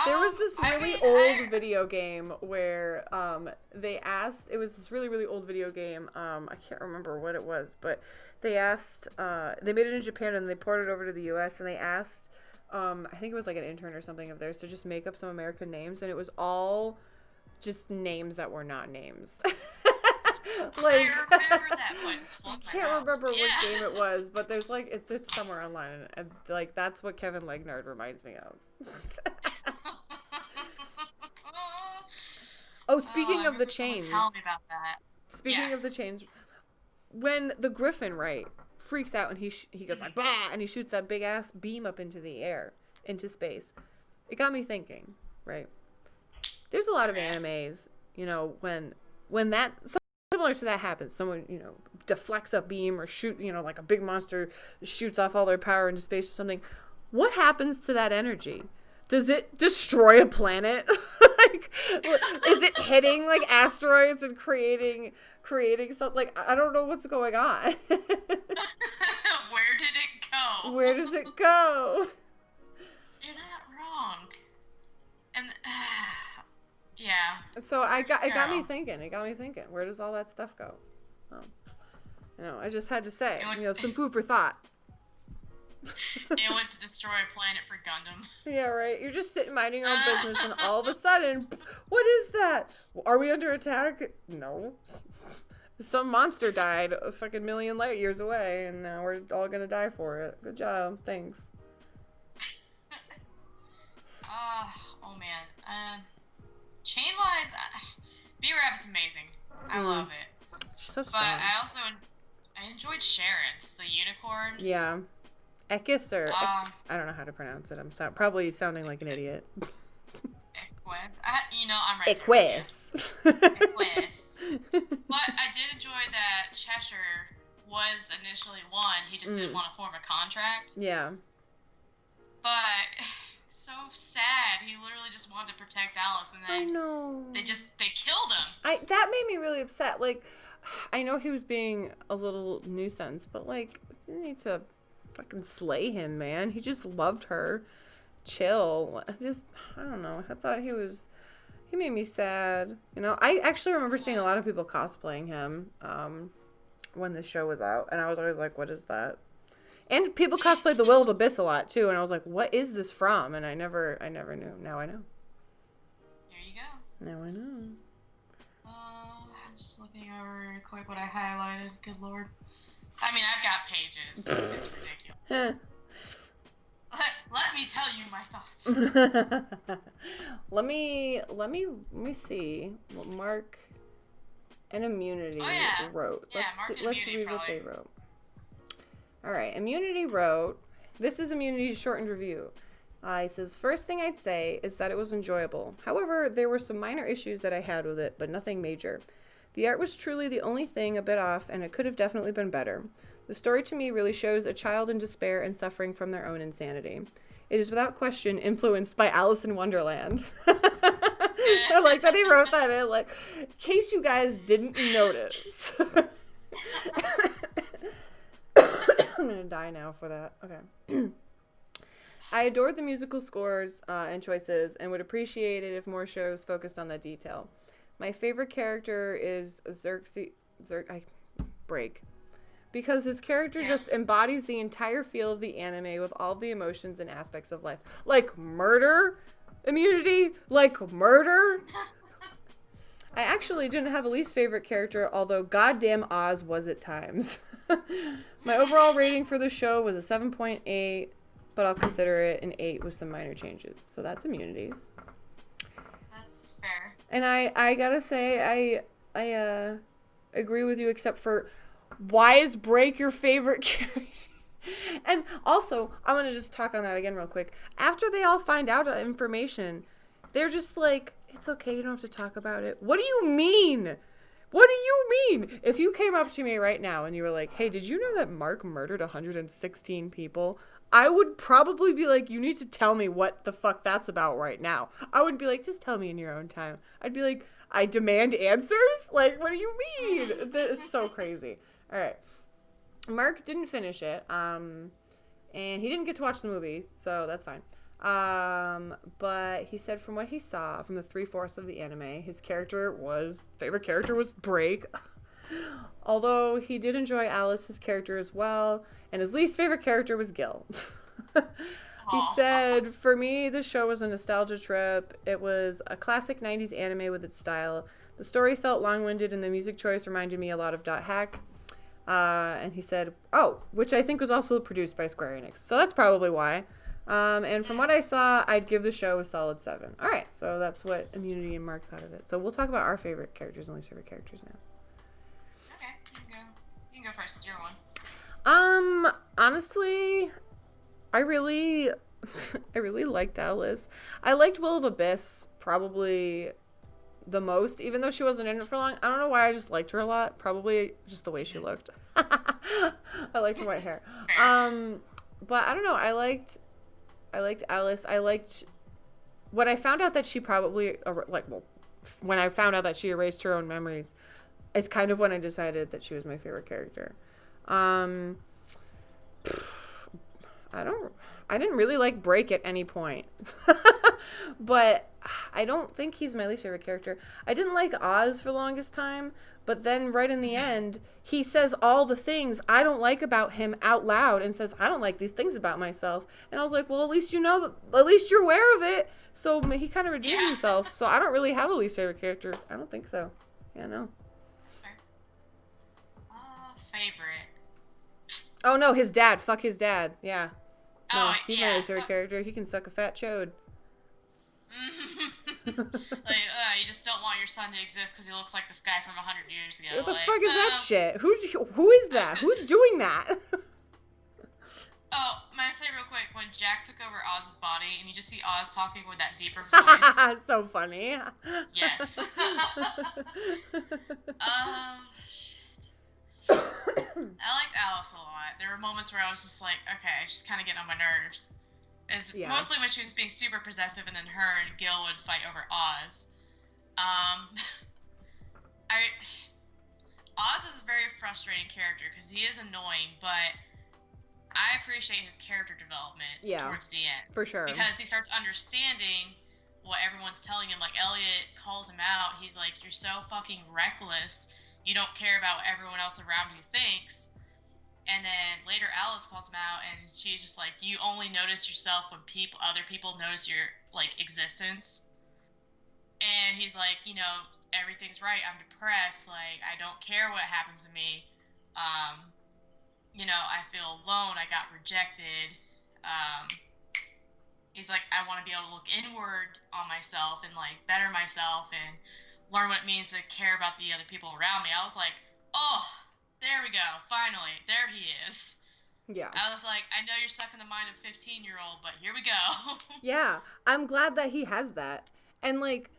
There was this really old video game where they asked, it was this really, really old video game. I can't remember what it was, but they asked, they made it in Japan and they ported it over to the US, and they asked, I think it was like an intern or something of theirs, to just make up some American names, and it was all just names that were not names. Like, I remember that one. I can't remember what game it was, but there's like, it's somewhere online, and like, that's what Kevin Legnard reminds me of. Oh, speaking of the chains. Tell me about that. Speaking of the chains, when the Griffin, right, freaks out and he goes like, bah, and he shoots that big ass beam up into the air, into space. It got me thinking, right? There's a lot of animes, you know, when that, similar to that happens, someone, you know, deflects a beam or like a big monster shoots off all their power into space or something. What happens to that energy? Does it destroy a planet? Like, is it hitting like asteroids and creating something? Like, I don't know what's going on. Where did it go? Where does it go? You're not wrong. And yeah. So it got me thinking. It got me thinking. Where does all that stuff go? Oh, you know, I just had to say, you know, some food for thought. It went to destroy a planet for Gundam. Yeah, right. You're just sitting minding your own business, and all of a sudden, what is that? Are we under attack? No. Some monster died a fucking million light years away, and now we're all gonna die for it. Good job. Thanks. Oh man. Chain-wise, B-Rabbit's amazing. I love it. She's so strong. But I enjoyed Sharon's, the unicorn. Yeah. Ekis, or I don't know how to pronounce it. I'm probably sounding like an idiot. Equus. I'm right. Equus. Equus. But I did enjoy that Cheshire was initially one. He just didn't want to form a contract. Yeah. But so sad. He literally just wanted to protect Alice, and then I know. they killed him. That made me really upset. Like, I know he was being a little nuisance, but like, you need to fucking slay him, man. He just loved her. Chill. I don't know. I thought he made me sad. You know, I actually remember seeing a lot of people cosplaying him when the show was out, and I was always like, what is that? And people cosplayed the Will of Abyss a lot too, and I was like, what is this from? And I never knew. Now I know. There you go. Now I know. I'm just looking over real quick what I highlighted. Good lord. I mean, I've got pages. It's ridiculous. Let me tell you my thoughts. let me see what Mark and Immunity wrote. Yeah, Let's read what they wrote. All right, Immunity wrote, This is Immunity's shortened review. He says, first thing I'd say is that it was enjoyable. However, there were some minor issues that I had with it, but nothing major. The art was truly the only thing a bit off, and it could have definitely been better. The story to me really shows a child in despair and suffering from their own insanity. It is without question influenced by Alice in Wonderland. I like that he wrote that in, like, in case you guys didn't notice. I'm gonna die now for that. Okay. I adored the musical scores and choices and would appreciate it if more shows focused on that detail. My favorite character is Break. Because his character just embodies the entire feel of the anime with all the emotions and aspects of life. Like murder, Immunity, like murder. I actually didn't have a least favorite character, although goddamn Oz was at times. My overall rating for the show was a 7.8, but I'll consider it an 8 with some minor changes. So that's Immunity's. That's fair. And I gotta say, I agree with you, except for, why is Break your favorite character? And also, I'm going to just talk on that again real quick. After they all find out that information, they're just like, it's okay, you don't have to talk about it. What do you mean? What do you mean? If you came up to me right now and you were like, hey, did you know that Mark murdered 116 people? I would probably be like, you need to tell me what the fuck that's about right now. I would be like, just tell me in your own time. I'd be like, I demand answers? Like, what do you mean? It's so crazy. All right. Mark didn't finish it, and he didn't get to watch the movie, so that's fine. But he said from what he saw from the 3/4 of the anime, his favorite character was Break. Although he did enjoy Alice's character as well, and his least favorite character was Gil. He said, for me, this show was a nostalgia trip. It was a classic 90s anime with its style. The story felt long-winded, and the music choice reminded me a lot of .hack. And he said, which I think was also produced by Square Enix. So that's probably why. And from what I saw, I'd give the show a solid 7. All right, so that's what Immunity and Mark thought of it. So we'll talk about our favorite characters and least favorite characters now. Okay, you can go first. It's your one. Honestly, I really liked Alice. I liked Will of Abyss probably the most, even though she wasn't in it for long. I don't know why, I just liked her a lot. Probably just the way she looked. I liked her white hair. But I don't know. I liked Alice. I liked when I found out that she probably when I found out that she erased her own memories. It's kind of when I decided that she was my favorite character. I didn't really like Break at any point. But I don't think he's my least favorite character. I didn't like Oz for the longest time, but then right in the end, he says all the things I don't like about him out loud and says, I don't like these things about myself. And I was like, well, at least you know, at least you're aware of it. So he kind of redeemed himself. So I don't really have a least favorite character. I don't think so. Yeah, no. Favorite. Oh, no, his dad. Fuck his dad. Yeah. No, he's my least favorite character. He can suck a fat chode. You just don't want your son to exist because he looks like this guy from 100 years ago. What the fuck is that shit? Who is that? Who's doing that? May I say real quick, when Jack took over Oz's body and you just see Oz talking with that deeper voice. So funny. Yes. I liked Alice a lot. There were moments where I was just like, okay, she's kind of getting on my nerves. Mostly when she was being super possessive, and then her and Gil would fight over Oz. Oz is a very frustrating character because he is annoying, but I appreciate his character development towards the end. For sure. Because he starts understanding what everyone's telling him. Like, Elliot calls him out. He's like, you're so fucking reckless. You don't care about what everyone else around you thinks. And then later Alice calls him out, and she's just like, you only notice yourself when other people notice your, like, existence. And he's like, everything's right. I'm depressed. Like, I don't care what happens to me. I feel alone. I got rejected. He's like, I want to be able to look inward on myself and, like, better myself and learn what it means to care about the other people around me. I was like, oh, there we go. Finally, there he is. Yeah. I was like, I know you're stuck in the mind of a 15-year-old, but here we go. Yeah. I'm glad that he has that. And, like,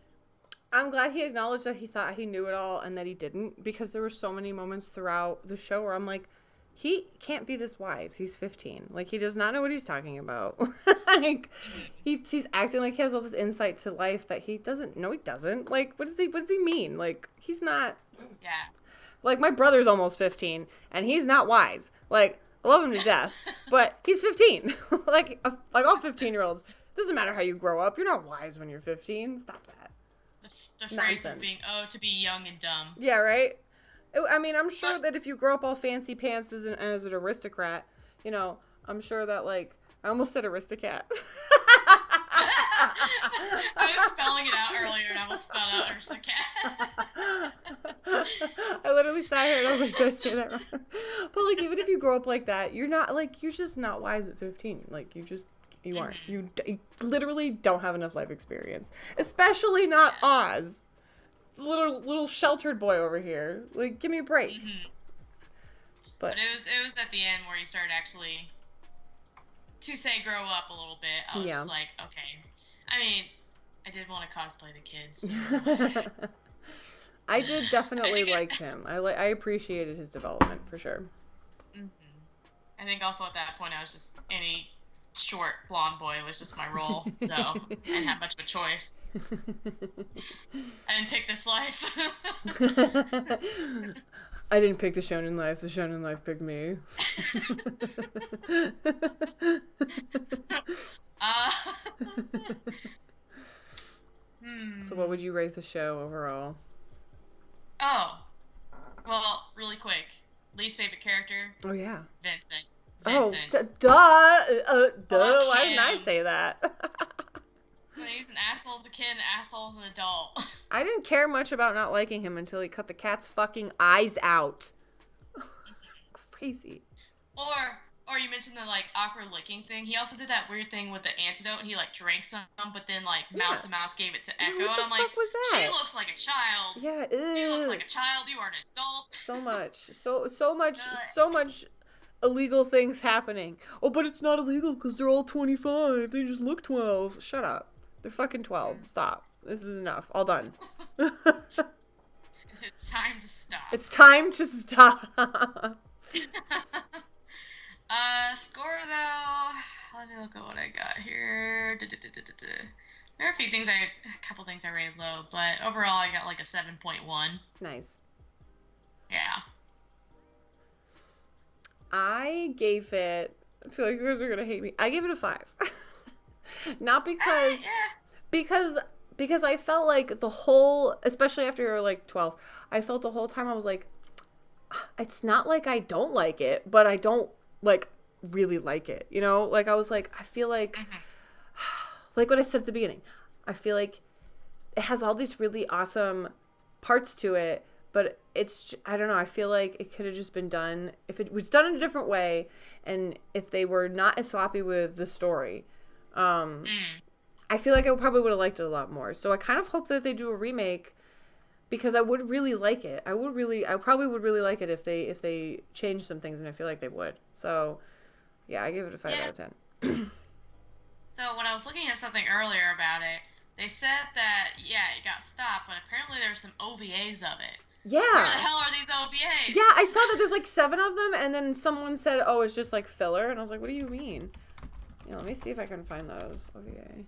I'm glad he acknowledged that he thought he knew it all and that he didn't, because there were so many moments throughout the show where I'm like, he can't be this wise. He's 15. Like, he does not know what he's talking about. Like, he's acting like he has all this insight to life that he doesn't. No, he doesn't. Like, what does he mean? Like, he's not. Yeah. Like, my brother's almost 15, and he's not wise. Like, I love him to death, but he's 15. like all 15-year-olds. Doesn't matter how you grow up. You're not wise when you're 15. Stop that. The phrase of being, to be young and dumb. Yeah, right? I mean, I'm sure that if you grow up all fancy pants as an aristocrat, you know, I'm sure that, like, I almost said aristocrat. I was spelling it out earlier and I almost spelled out aristocrat. I literally sat here and I was like, did I say that wrong? But, like, even if you grow up like that, you're not, like, you're just not wise at 15. Like, you aren't. You literally don't have enough life experience. Especially not Oz. Little sheltered boy over here. Like, give me a break. Mm-hmm. But it was at the end where he started actually to say grow up a little bit. I was just like, okay. I mean, I did want to cosplay the kids. So. I did definitely like him. I appreciated his development for sure. Mm-hmm. I think also at that point I was just any short blonde boy was just my role, so I didn't have much of a choice. I didn't pick this life. I didn't pick the shonen life. The shonen life picked me. So what would you rate the show overall? Oh, well, really quick. Least favorite character? Oh, yeah. Vincent. Oh, duh. Fuck Why didn't I him. say that? He's an asshole as a kid and an asshole as an adult. I didn't care much about not liking him until he cut the cat's fucking eyes out. Crazy. Or you mentioned the, like, awkward licking thing. He also did that weird thing with the antidote. And he, like, drank some, but then, like, mouth to mouth gave it to Echo. What the and I'm fuck like, was that? she looks like a child. Yeah, She looks like a child. You are an adult. So much. So much illegal things happening. Oh, but it's not illegal because they're all 25. They just look 12. Shut up. They're fucking 12. Stop. This is enough. All done. It's time to stop. It's time to stop. Score though. Let me look at what I got here. There are a couple things I rated low, but overall I got like a 7.1. Nice. Yeah. I gave it. I feel like you guys are gonna hate me. I gave it a 5. Not because, because I felt like the whole, especially after you're like 12, I felt the whole time I was like, it's not like I don't like it, but I don't like really like it, you know? Like I was like, I feel like, like what I said at the beginning, I feel like it has all these really awesome parts to it, but it's, I don't know, I feel like it could have just been done, if it was done in a different way, and if they were not as sloppy with the story, I feel like I probably would have liked it a lot more. So I kind of hope that they do a remake, because I would really like it. I probably would really like it if they changed some things, and I feel like they would. So, yeah, I give it a 5 out of 10. So when I was looking at something earlier about it, they said that, it got stopped, but apparently there were some OVAs of it. Yeah. Where the hell are these OVAs? Yeah, I saw that there's like 7 of them, and then someone said, oh, it's just like filler, and I was like, what do you mean? Yeah, let me see if I can find those. OVA.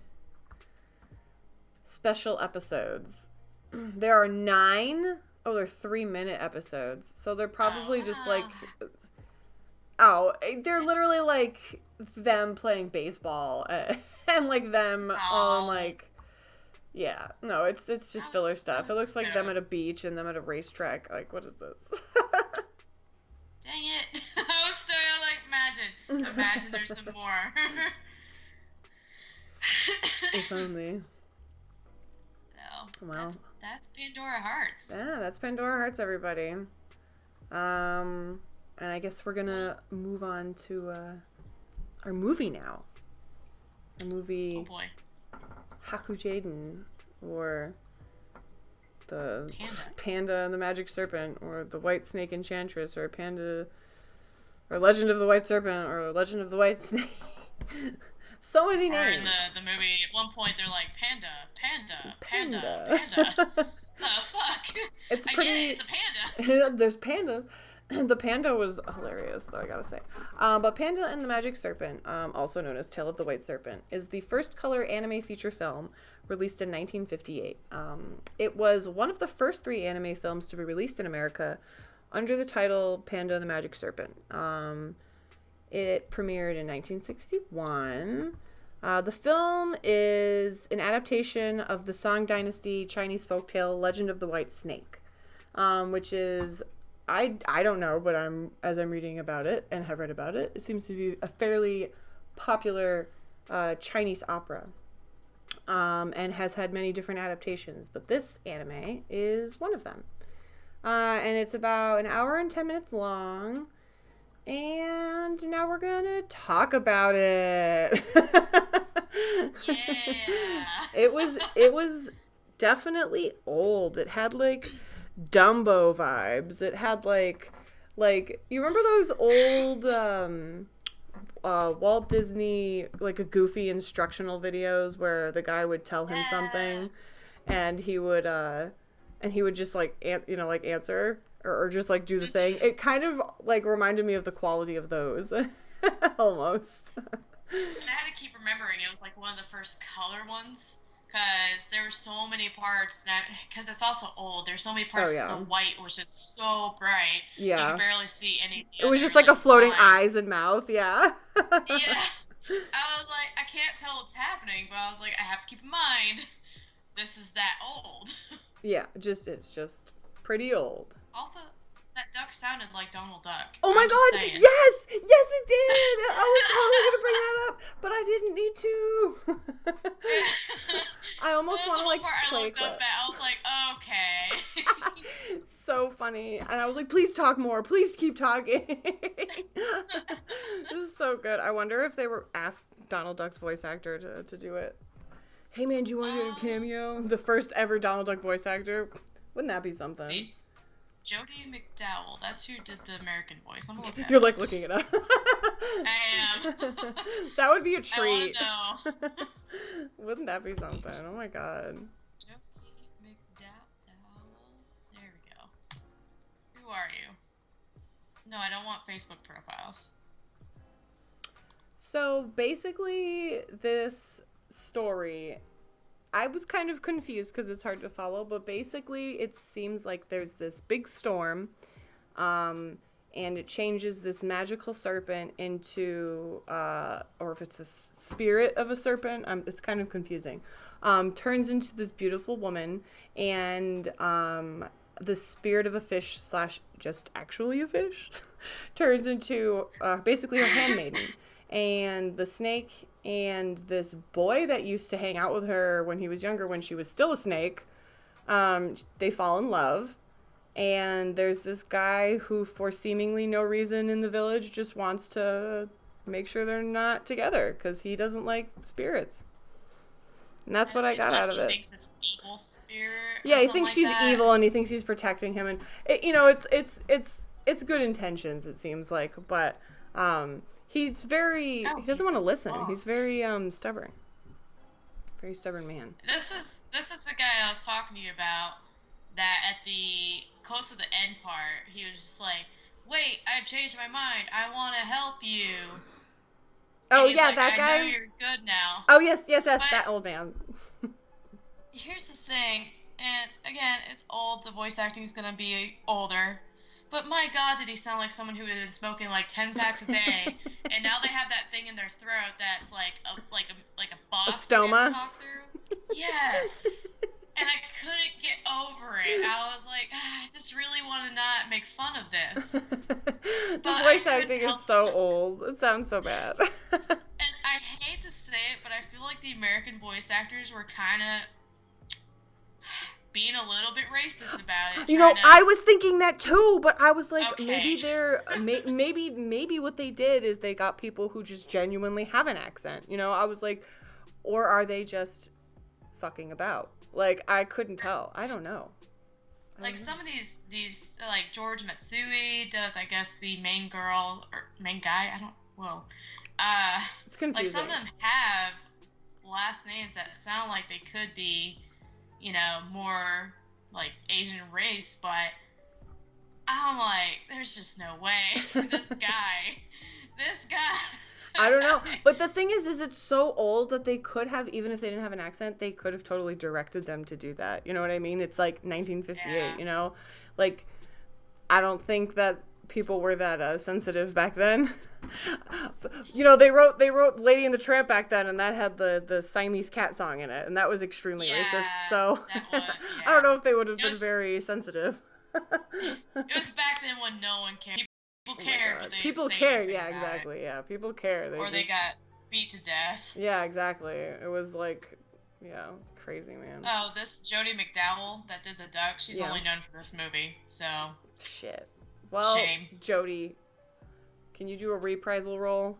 Special episodes. There are 9. Oh, they're 3-minute episodes. So they're probably just like, they're literally like them playing baseball and like them on like, no, it's just filler stuff. It looks like them at a beach and them at a racetrack. Like, what is this? Dang it. I was still like, imagine there's some more. If only. So, well, that's Pandora Hearts. Yeah, that's Pandora Hearts, everybody. And I guess we're gonna move on to our movie now. A movie. Oh boy. Haku Jaden, or the Panda. Panda and the Magic Serpent, or the White Snake Enchantress, or or Legend of the White Serpent, or Legend of the White Snake. So many names. Or in the movie, at one point they're like, Panda. Oh, fuck. It's I pretty... get it, it's a panda. There's pandas. The panda was hilarious, though, I gotta say. But Panda and the Magic Serpent, also known as Tale of the White Serpent, is the first color anime feature film released in 1958. It was one of the first 3 anime films to be released in America under the title Panda and the Magic Serpent. It premiered in 1961. The film is an adaptation of the Song Dynasty Chinese folktale Legend of the White Snake, which is, I don't know, but as I'm reading about it and have read about it, it seems to be a fairly popular Chinese opera, and has had many different adaptations, but this anime is one of them. And it's about an hour and 10 minutes long. And now we're gonna talk about it. Yeah. It was definitely old. It had like Dumbo vibes. It had like you remember those old Walt Disney, like a Goofy instructional videos where the guy would tell him something and he would just like answer or just like do the thing. It kind of like reminded me of the quality of those. Almost. And I had to keep remembering it was like one of the first color ones, because there were so many parts that, because it's also old, there's so many parts that the white was just so bright. Yeah. You could barely see any. It was just like a floating eyes and mouth. Yeah. Yeah. I was like, I can't tell what's happening, but I was like, I have to keep in mind, this is that old. Yeah, it's just pretty old. Also, that duck sounded like Donald Duck. Oh my god! Saying. Yes, it did. I was totally gonna bring that up, but I didn't need to. I almost want to like play it. I was like, okay. So funny, and I was like, please talk more. Please keep talking. This is so good. I wonder if they were asked Donald Duck's voice actor to do it. Hey man, do you want to do a cameo? The first ever Donald Duck voice actor. Wouldn't that be something? Jody McDowell. That's who did the American voice. I'm gonna look at You're like looking it up. I am. That would be a treat. I want to know. Wouldn't that be something? Oh my god. Jody McDowell. There we go. Who are you? No, I don't want Facebook profiles. So basically, this story, I was kind of confused because it's hard to follow, but basically it seems like there's this big storm, and it changes this magical serpent into, or if it's a spirit of a serpent, it's kind of confusing, turns into this beautiful woman, and the spirit of a fish / just actually a fish turns into basically her handmaiden. And the snake and this boy that used to hang out with her when he was younger, when she was still a snake, they fall in love. And there's this guy who, for seemingly no reason in the village, just wants to make sure they're not together because he doesn't like spirits. And that's what I got out of it. He thinks it's evil spirit. Yeah, he thinks she's evil and he thinks he's protecting him, and it's good intentions, it seems like, but he doesn't want to listen. He's very stubborn. Very stubborn man. This is the guy I was talking to you about, that at the close to the end part, he was just like, wait, I've changed my mind. I want to help you. Oh yeah, like, that guy. I know you're good now. Oh yes, that old man. Here's the thing, and again, it's old. The voice acting is gonna be older. But my God, did he sound like someone who had been smoking like 10 packs a day, and now they have that thing in their throat that's like a boss. A stoma. Talk through. Yes. And I couldn't get over it. I was like, I just really want to not make fun of this. The voice acting is so old. It sounds so bad. And I hate to say it, but I feel like the American voice actors were kind of being a little bit racist about it. You know, I was thinking that too, but I was like, okay. Maybe they're maybe what they did is they got people who just genuinely have an accent. You know, I was like, or are they just fucking about? Like, I couldn't tell. I don't know. Like some of these like George Matsui does, I guess, the main girl or main guy. It's confusing. Like some of them have last names that sound like they could be, more like Asian race, but I'm like, there's just no way. This guy. I don't know. But the thing is it's so old that they could have, even if they didn't have an accent, they could have totally directed them to do that. You know what I mean? It's like 1958, Like, I don't think that people were that sensitive back then. They wrote Lady and the Tramp back then, and that had the Siamese cat song in it, and that was extremely racist. So I don't know if they would have been very sensitive. It was back then when no one cared. People cared, but they people cared, yeah, exactly, yeah. People care. They got beat to death. Yeah, exactly. It was like, yeah, crazy, man. Oh, this Jodie McDowell that did the duck, she's only known for this movie, so. Shit. Well, shame. Jodie, can you do a reprisal role?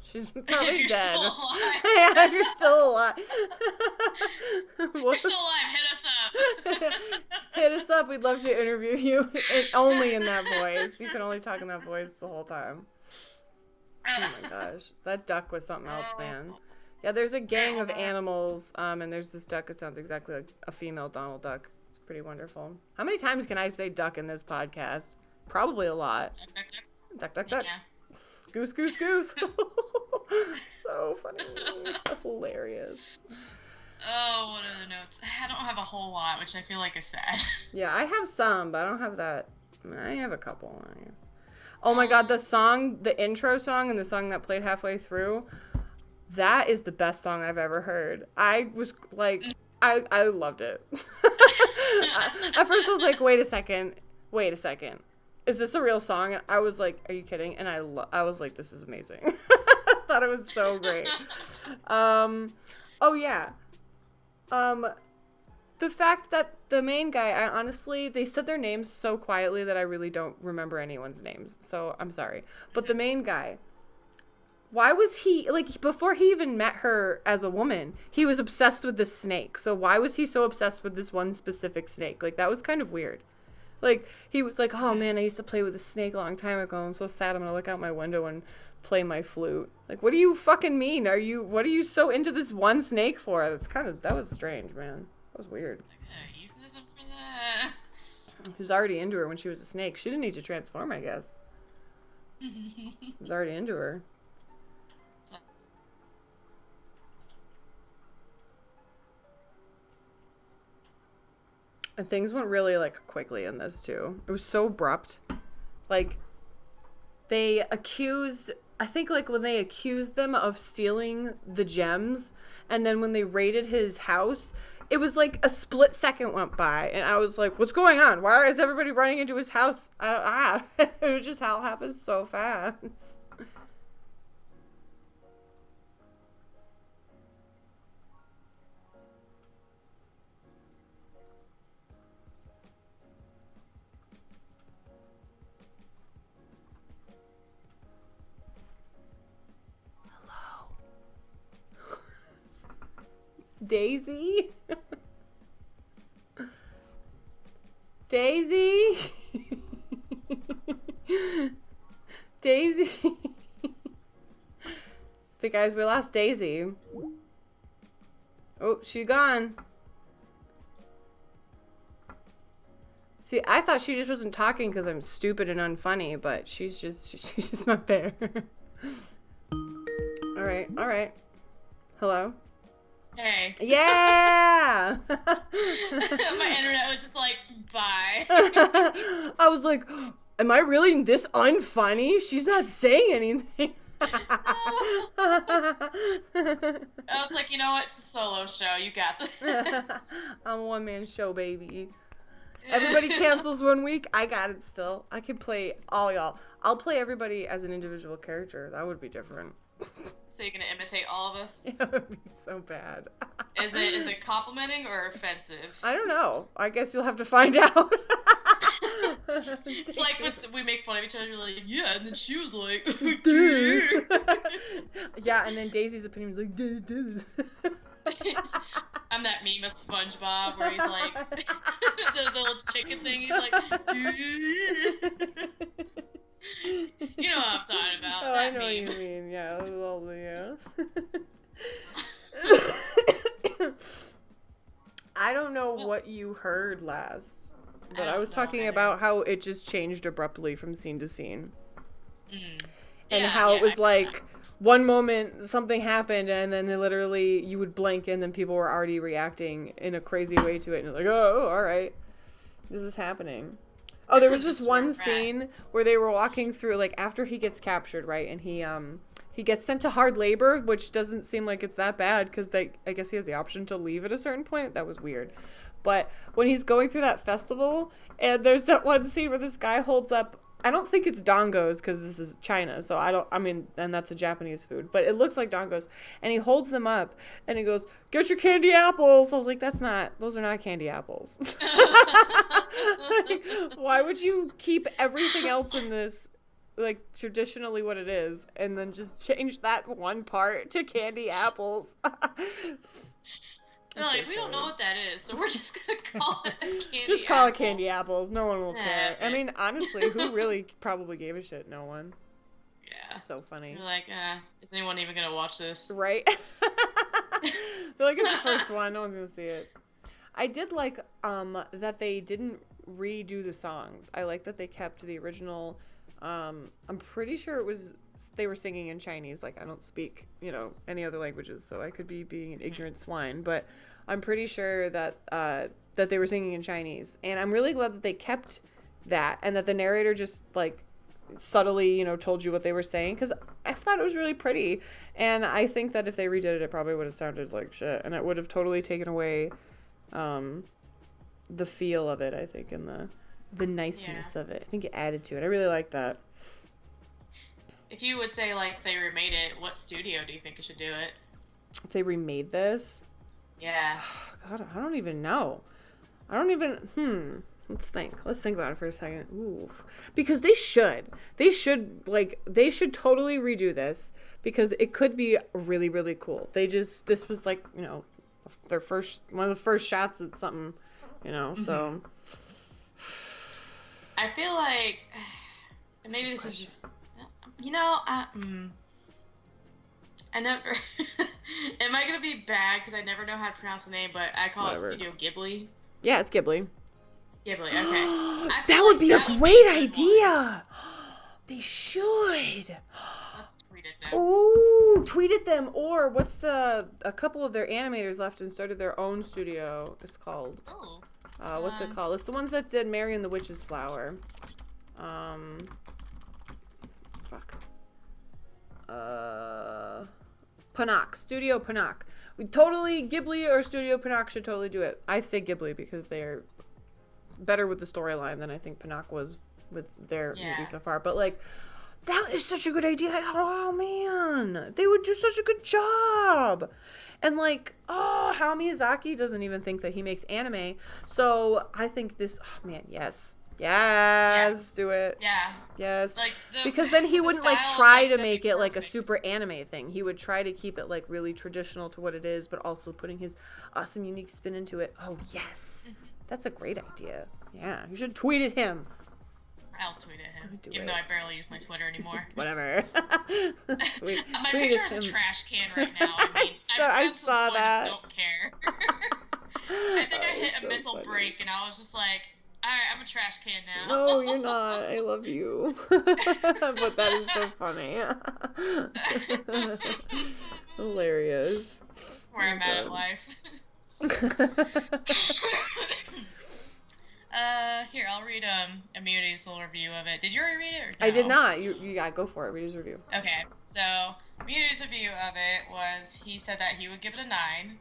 She's probably if you're dead. Still alive. Yeah, if you're still alive. If you're still alive, hit us up. Hit us up. We'd love to interview you. Only in that voice. You can only talk in that voice the whole time. Oh my gosh. That duck was something else, man. Yeah, there's a gang of animals, and there's this duck that sounds exactly like a female Donald Duck. It's pretty wonderful. How many times can I say duck in this podcast? Probably a lot. Duck, duck, duck. Yeah. Goose, goose, goose. So funny. Hilarious. Oh, what are the notes? I don't have a whole lot, which I feel like is sad. Yeah, I have some, but I don't have that. I have a couple, I guess. Oh my god, the intro song and the song that played halfway through, that is the best song I've ever heard. I was like, I loved it. At first I was like, wait a second. Is this a real song? And I was like, are you kidding? And I was like, this is amazing. I thought it was so great. Oh yeah. The fact that the main guy, honestly, they said their names so quietly that I really don't remember anyone's names. So I'm sorry. But the main guy, why was he, like, before he even met her as a woman, he was obsessed with this snake. So why was he so obsessed with this one specific snake? Like, that was kind of weird. Like, he was like, oh man, I used to play with a snake a long time ago. I'm so sad. I'm going to look out my window and play my flute. Like, what do you fucking mean? What are you so into this one snake for? That was strange, man. That was weird. Euphemism for that. He was already into her when she was a snake. She didn't need to transform, I guess. He was already into her. And things went really, like, quickly in this, too. It was so abrupt. Like, they accused... I think, like, when they accused them of stealing the gems, and then when they raided his house, it was, like, a split second went by, and I was like, what's going on? Why is everybody running into his house? It was just how it happened so fast. Daisy? Daisy? Daisy? The guys, we lost Daisy. Oh, she gone. See, I thought she just wasn't talking because I'm stupid and unfunny, but she's just not there. All right. Hello? Hey. Yeah! My internet was just like, bye. I was like, am I really this unfunny? She's not saying anything. I was like, you know what? It's a solo show. You got this. I'm a one-man show, baby. Everybody cancels 1 week. I got it still. I can play all y'all. I'll play everybody as an individual character. That would be different. So you're gonna imitate all of us? It would be so bad. Is it complimenting or offensive? I don't know. I guess you'll have to find out. It's like when we make fun of each other, you're like, yeah, and then she was like, yeah, and then Daisy's opinion was like, duh. I'm that meme of SpongeBob where he's like the little chicken thing. He's like, you know what I'm talking about. Oh, that I know what you meme. mean. Yeah, yeah. I don't know what you heard last, but I was talking about how it just changed abruptly from scene to scene. And how it was like one moment something happened and then literally you would blink and then people were already reacting in a crazy way to it. And you're like, oh, all right, this is happening. Oh, there was just one scene where they were walking through, like, after he gets captured, right? And he gets sent to hard labor, which doesn't seem like it's that bad because I guess he has the option to leave at a certain point. That was weird. But when he's going through that festival, and there's that one scene where this guy holds up, I don't think it's dongos because this is China, so and that's a Japanese food, but it looks like dongos. And he holds them up and he goes, "Get your candy apples." I was like, those are not candy apples. Like, why would you keep everything else in this, like, traditionally what it is, and then just change that one part to candy apples? No, like, we don't know what that is, so we're just gonna call it candy. Just call it candy apples. No one will care. I mean, honestly, who really probably gave a shit? No one. Yeah. So funny. You're like, is anyone even gonna watch this? Right? They're like, it's the first one. No one's gonna see it. I did like that they didn't redo the songs. I like that they kept the original. I'm pretty sure they were singing in Chinese. Like, I don't speak, any other languages, so I could be being an ignorant swine, but I'm pretty sure that they were singing in Chinese. And I'm really glad that they kept that and that the narrator just, like, subtly, told you what they were saying, because I thought it was really pretty. And I think that if they redid it, it probably would have sounded like shit, and it would have totally taken away the feel of it, I think, and the niceness of it. I think it added to it. I really like that. If you would say, like, if they remade it, what studio do you think should do it? If they remade this? Yeah. God, I don't even know. Let's think about it for a second. Ooh. Because they should totally redo this, because it could be really, really cool. This was like, one of the first shots at something, so. I feel like, maybe this is just, I never, am I going to be bad because I never know how to pronounce the name, but I call it Studio Ghibli. Yeah, it's Ghibli. Ghibli, okay. That would be a great idea. They should. Let's tweet at them. Oh, tweet at them. Or what's a couple of their animators left and started their own studio. It's called. Oh. What's it called? It's the ones that did Mary and the Witch's Flower. Panak. Studio Panak. Ghibli or Studio Panak should totally do it. I say Ghibli because they're better with the storyline than I think Panak was with their movie so far. But, like, that is such a good idea. Oh, man. They would do such a good job. And, like, how Miyazaki doesn't even think that he makes anime. So I think this, yes. Yes, do it. Yeah. Yes. Like because then he wouldn't try to make it like a super anime thing. He would try to keep it like really traditional to what it is, but also putting his awesome unique spin into it. Oh, yes. That's a great idea. Yeah. You should tweet at him. I'll tweet at him. Even though I barely use my Twitter anymore. Whatever. My picture is a trash can right now. I saw that. I don't care. I think I hit a mental break and I was just like, alright, I'm a trash can now. No, you're not. I love you. But that is so funny. Hilarious. Where I'm at in life. Here, I'll read Immunity's little review of it. Did you already read it? Or no? I did not. You go for it. Read his review. Okay, so Immunity's review of it was, he said that he would give it a 9.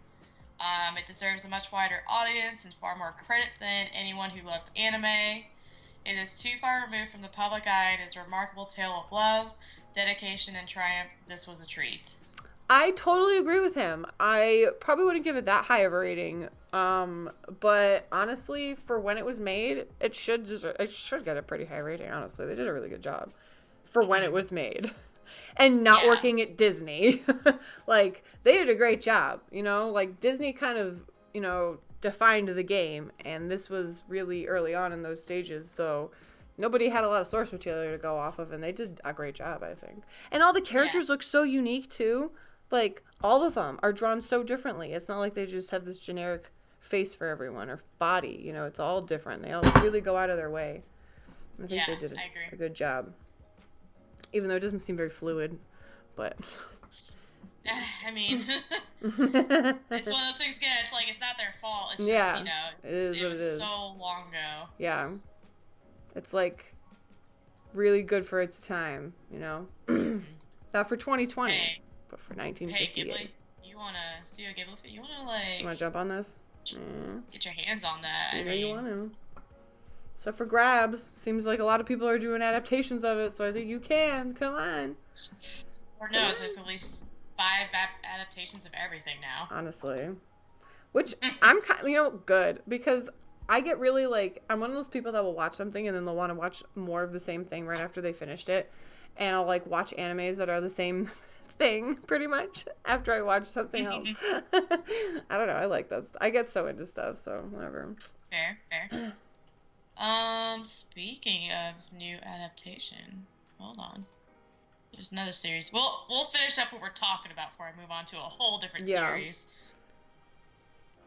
It deserves a much wider audience and far more credit than anyone who loves anime. It is too far removed from the public eye and is a remarkable tale of love, dedication, and triumph. This was a treat. I totally agree with him. I probably wouldn't give it that high of a rating. But honestly, for when it was made, it should get a pretty high rating, honestly. They did a really good job for when it was made. And not working at Disney. Like, they did a great job, Like, Disney kind of you know, defined the game, and this was really early on in those stages, so nobody had a lot of source material to go off of, and they did a great job, I think. And all the characters look so unique too. Like, all of them are drawn so differently. It's not like they just have this generic face for everyone or body, you know, it's all different. They all really go out of their way. I think they did a good job. Even though it doesn't seem very fluid, but I mean, it's one of those things. Again, it's like it's not their fault. It's just, you know, it was so long ago. Yeah, it's like really good for its time, you know. Not for 2020, but for 1958. Hey, Ghibli, you wanna see a Ghibli? You wanna jump on this? Get your hands on that. I know you want to. So for grabs, seems like a lot of people are doing adaptations of it, so I think you can. Come on. Or no, there's at least 5 adaptations of everything now. Honestly. Which I'm kind of, you know, good, because I get really, like, I'm one of those people that will watch something and then they'll want to watch more of the same thing right after they finished it. And I'll, like, watch animes that are the same thing, pretty much, after I watch something else. I don't know, I like this. I get so into stuff, so whatever. Fair. Speaking of new adaptation, hold on. There's another series. We'll finish up what we're talking about before I move on to a whole different series.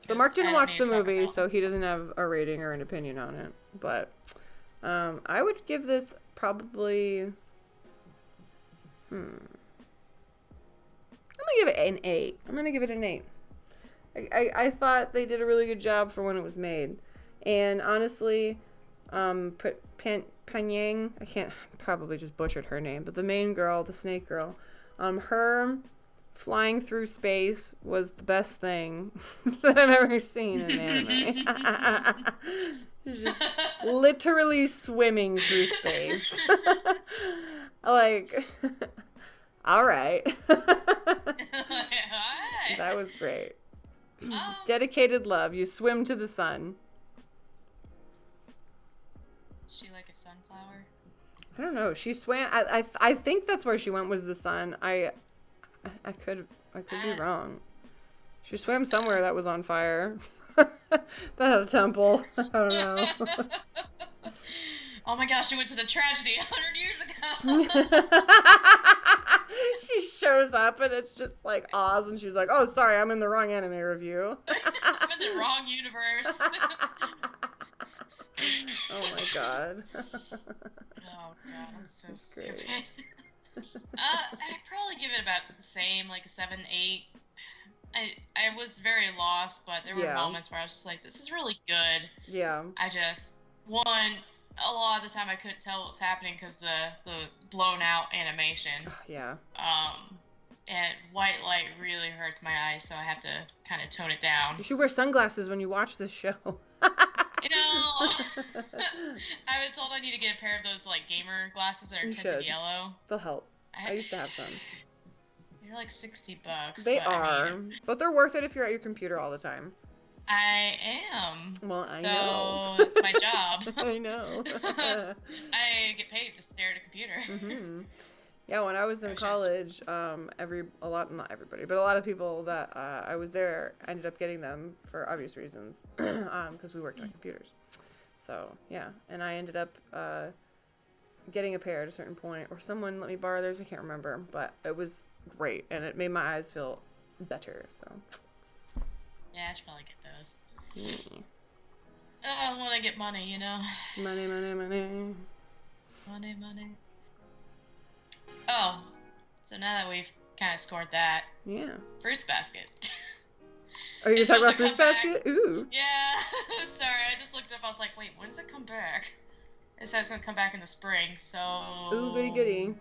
So Mark didn't watch the movie, so he doesn't have a rating or an opinion on it. But I would give this probably... I'm going to give it an 8. I'm going to give it an 8. I thought they did a really good job for when it was made. And honestly, Panyang, I can't, probably just butchered her name, but the main girl, the snake girl, her flying through space was the best thing that I've ever seen in anime. She's just literally swimming through space. Like, all right. That was great. Dedicated love. You swim to the sun. Is she like a sunflower? I don't know. She swam. I think that's where she went, was the sun. I could be wrong. She swam somewhere that was on fire. That had a temple. I don't know. Oh my gosh, she went to the tragedy 100 years ago. She shows up and it's just like Oz, and she's like, "Oh, sorry, I'm in the wrong anime review." I'm in the wrong universe. Oh my god. Oh god, I'm so stupid. I'd probably give it about the same, like a 7, 8. I was very lost, but there were moments where I was just like, this is really good. Yeah. I just, a lot of the time I couldn't tell what was happening because the blown out animation. Yeah. And white light really hurts my eyes, so I have to kind of tone it down. You should wear sunglasses when you watch this show. You know, I've been told I need to get a pair of those, like, gamer glasses that are tinted yellow. They'll help. I used to have some. They're like $60. They are, but they're worth it if you're at your computer all the time. I am. Well, I know. So it's my job. I know. I get paid to stare at a computer. Mm-hmm. Yeah, when I was in college, not everybody, but a lot of people that I was there ended up getting them for obvious reasons, because we worked on computers. So yeah, and I ended up getting a pair at a certain point, or someone let me borrow theirs. I can't remember, but it was great, and it made my eyes feel better. So yeah, I should probably get those. Yeah. I want to get money, you know. Money. Oh, so now that we've kind of scored that. Yeah. Fruits Basket. Are you talking about Fruits Basket? Ooh. Yeah. Sorry, I just looked up. I was like, wait, when does it come back? It says it's going to come back in the spring, so... Ooh, goody.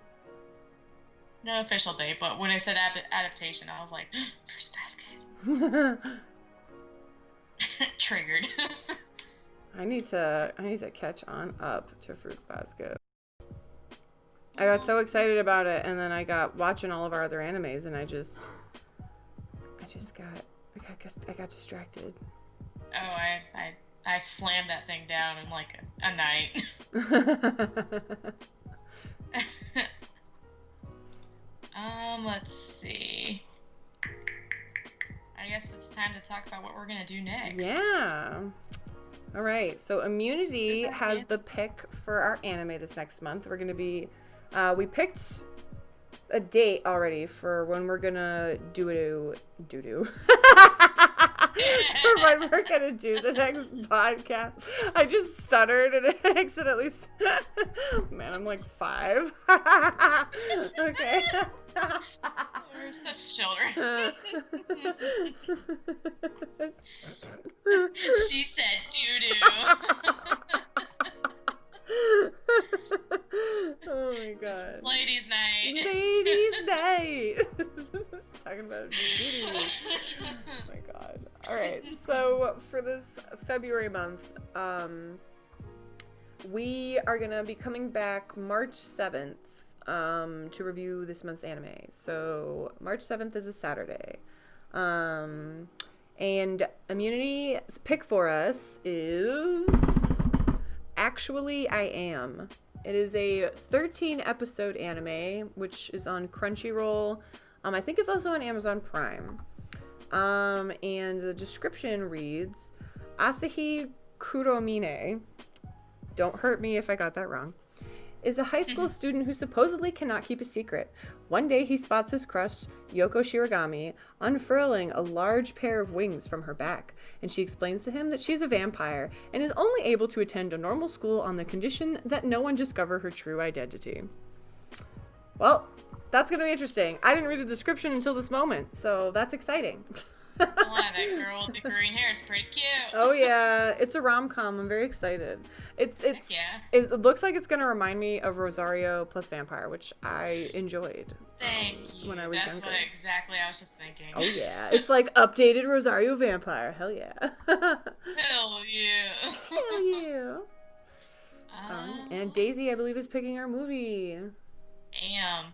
No official date, but when I said adaptation, I was like, Fruits Basket. Triggered. I need to catch on up to Fruits Basket. I got so excited about it, and then I got watching all of our other animes, and I got distracted. Oh, I slammed that thing down in like a night. Let's see. I guess it's time time to talk about what we're gonna do next. Yeah. All right. So Immunity has the pick for our anime this next month. We're gonna be, we picked a date already for when we're gonna do for when we're gonna do the next podcast. I just stuttered and accidentally. Man, I'm like 5. Okay. We're such children. She said doo-doo. Oh my god. It's ladies' night. Ladies' night. Talking about beauty. Oh my god. Alright, so for this February month, we are gonna be coming back March 7th to review this month's anime. So March 7th is a Saturday. And Immunity's pick for us is Actually I Am. It is a 13-episode anime, which is on Crunchyroll. I think it's also on Amazon Prime. And the description reads, Asahi Kuromine, don't hurt me if I got that wrong, is a high school student who supposedly cannot keep a secret. One day he spots his crush, Yoko Shiragami, unfurling a large pair of wings from her back, and she explains to him that she's a vampire and is only able to attend a normal school on the condition that no one discover her true identity. Well, that's going to be interesting. I didn't read the description until this moment, so that's exciting. Oh, that girl with the green hair is pretty cute. Oh yeah, it's a rom-com. I'm very excited. It looks like it's gonna remind me of Rosario plus Vampire, which I enjoyed. Thank you. When I was younger. That's what exactly I was just thinking. Oh yeah, it's like updated Rosario Vampire. Hell yeah. Hell yeah. Hell yeah. And Daisy, I believe, is picking our movie.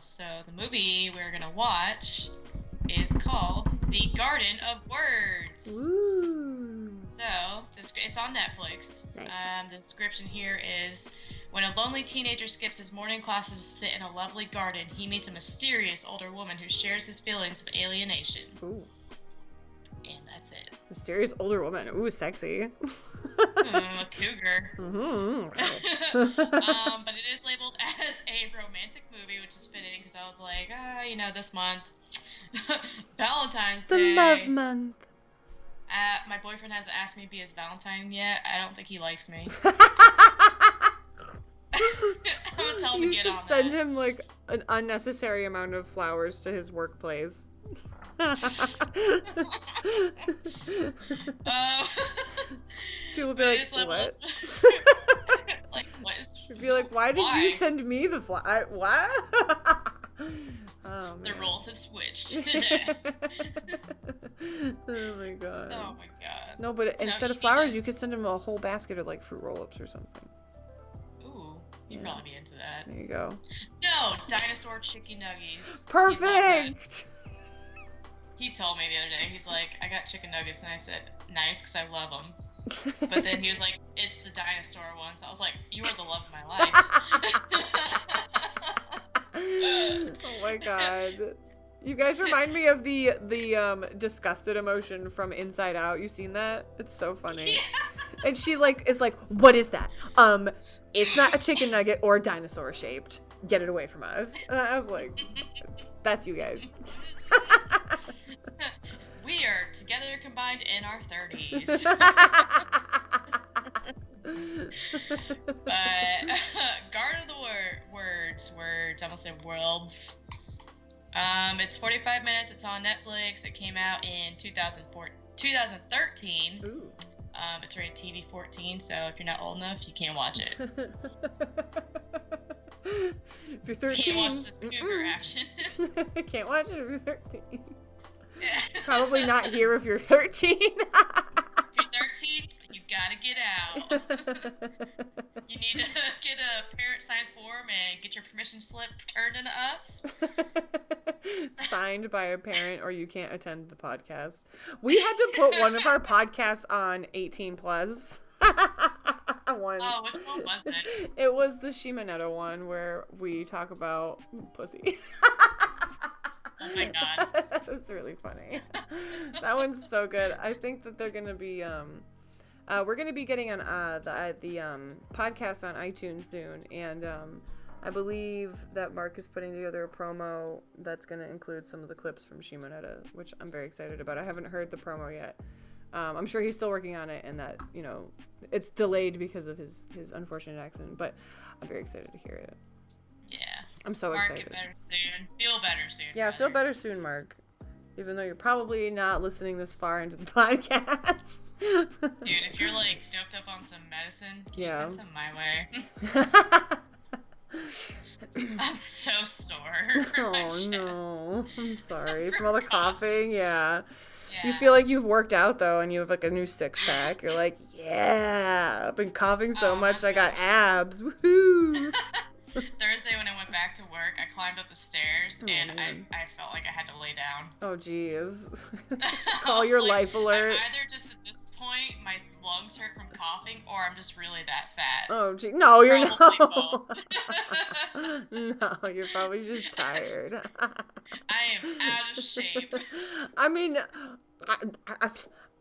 So the movie we're gonna watch is called The Garden of Words. Ooh. So, it's on Netflix. Nice. The description here is, when a lonely teenager skips his morning classes to sit in a lovely garden, he meets a mysterious older woman who shares his feelings of alienation. Ooh. And that's it. Mysterious older woman. Ooh, sexy. A cougar. Mm-hmm. But it is labeled as a romantic movie, which is fitting because I was like, this month, Valentine's Day. The love month. My boyfriend hasn't asked me to be his Valentine yet. I don't think he likes me. I'm gonna tell him to get on that. You should send him like an unnecessary amount of flowers to his workplace. People be like, what? Like, what is? You'd be like, why did you send me the flower? What? Oh, man. The roles have switched. Oh my god. Oh my god. No, but instead of flowers, you could send him a whole basket of like fruit roll-ups or something. Ooh, you'd probably be into that. There you go. No, dinosaur chicken nuggies. Perfect. He told me the other day, he's like, I got chicken nuggets, and I said, nice, because I love them. But then he was like, it's the dinosaur ones. I was like, you are the love of my life. Oh my god. You guys remind me of the disgusted emotion from Inside Out. You seen that? It's so funny. Yeah. And she is like, what is that? It's not a chicken nugget or dinosaur shaped. Get it away from us. And I was like, that's you guys. We are together combined in our 30s. Garden of the Words. I almost said worlds. It's 45 minutes. It's on Netflix. It came out in 2013. Ooh. It's rated TV 14, so if you're not old enough, you can't watch it. If you're 13, you can't watch this cougar action. Can't watch it if you're 13. Probably not here if you're 13. If you're 13, you gotta get out. You need to get a parent signed form and get your permission slip turned into us. Signed by a parent, or you can't attend the podcast. We had to put one of our podcasts on 18 plus. Once. Oh, which one was it? It was the Shimaneto one where we talk about pussy. Oh Oh my god. That's really funny. That one's so good. I think that they're gonna be we're gonna be getting on the podcast on iTunes soon, and I believe that Mark is putting together a promo that's gonna include some of the clips from Shimoneta, which I'm very excited about. I haven't heard the promo yet. I'm sure he's still working on it, and that, you know, it's delayed because of his unfortunate accident, but I'm very excited to hear it. Yeah. I'm so Mark, excited. get better soon. Feel better soon. Yeah, feel better soon, Mark. Even though you're probably not listening this far into the podcast. Dude, if you're like doped up on some medicine, can you send some my way? I'm so sore. Oh no, I'm sorry. From all the coughing, yeah. Yeah. You feel like you've worked out though, and you have like a new six pack. You're like, yeah, I've been coughing so much, I got abs. Woohoo! Thursday when I went back to work, I climbed up the stairs and I felt like I had to lay down. Oh jeez. Call your life alert. I'm either just at this point my lungs hurt from coughing, or I'm just really that fat. Oh gee, no, you're Probably not. No, you're probably just tired. I am out of shape. I mean,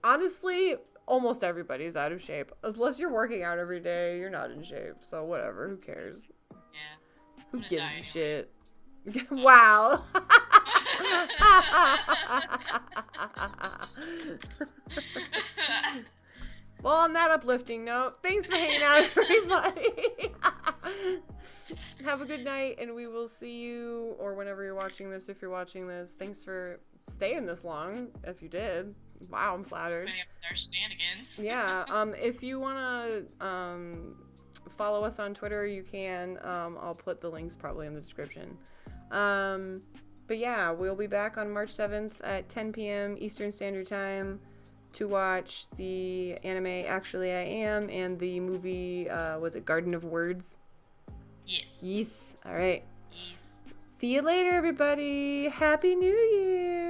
honestly, almost everybody's out of shape. Unless you're working out every day, you're not in shape. So whatever, who cares? Yeah. Who gives a shit? Wow. Well, on that uplifting note, thanks for hanging out, everybody. Have a good night, and we will see you, or whenever you're watching this, if you're watching this. Thanks for staying this long, if you did. Wow, I'm flattered. Their shenanigans. Yeah, if you want to follow us on Twitter, you can. I'll put the links probably in the description. But yeah, we'll be back on March 7th at 10 p.m. Eastern Standard Time to watch the anime Actually I Am and the movie, was it Garden of Words? Yes. Yes. All right. Yes. See you later, everybody. Happy New Year.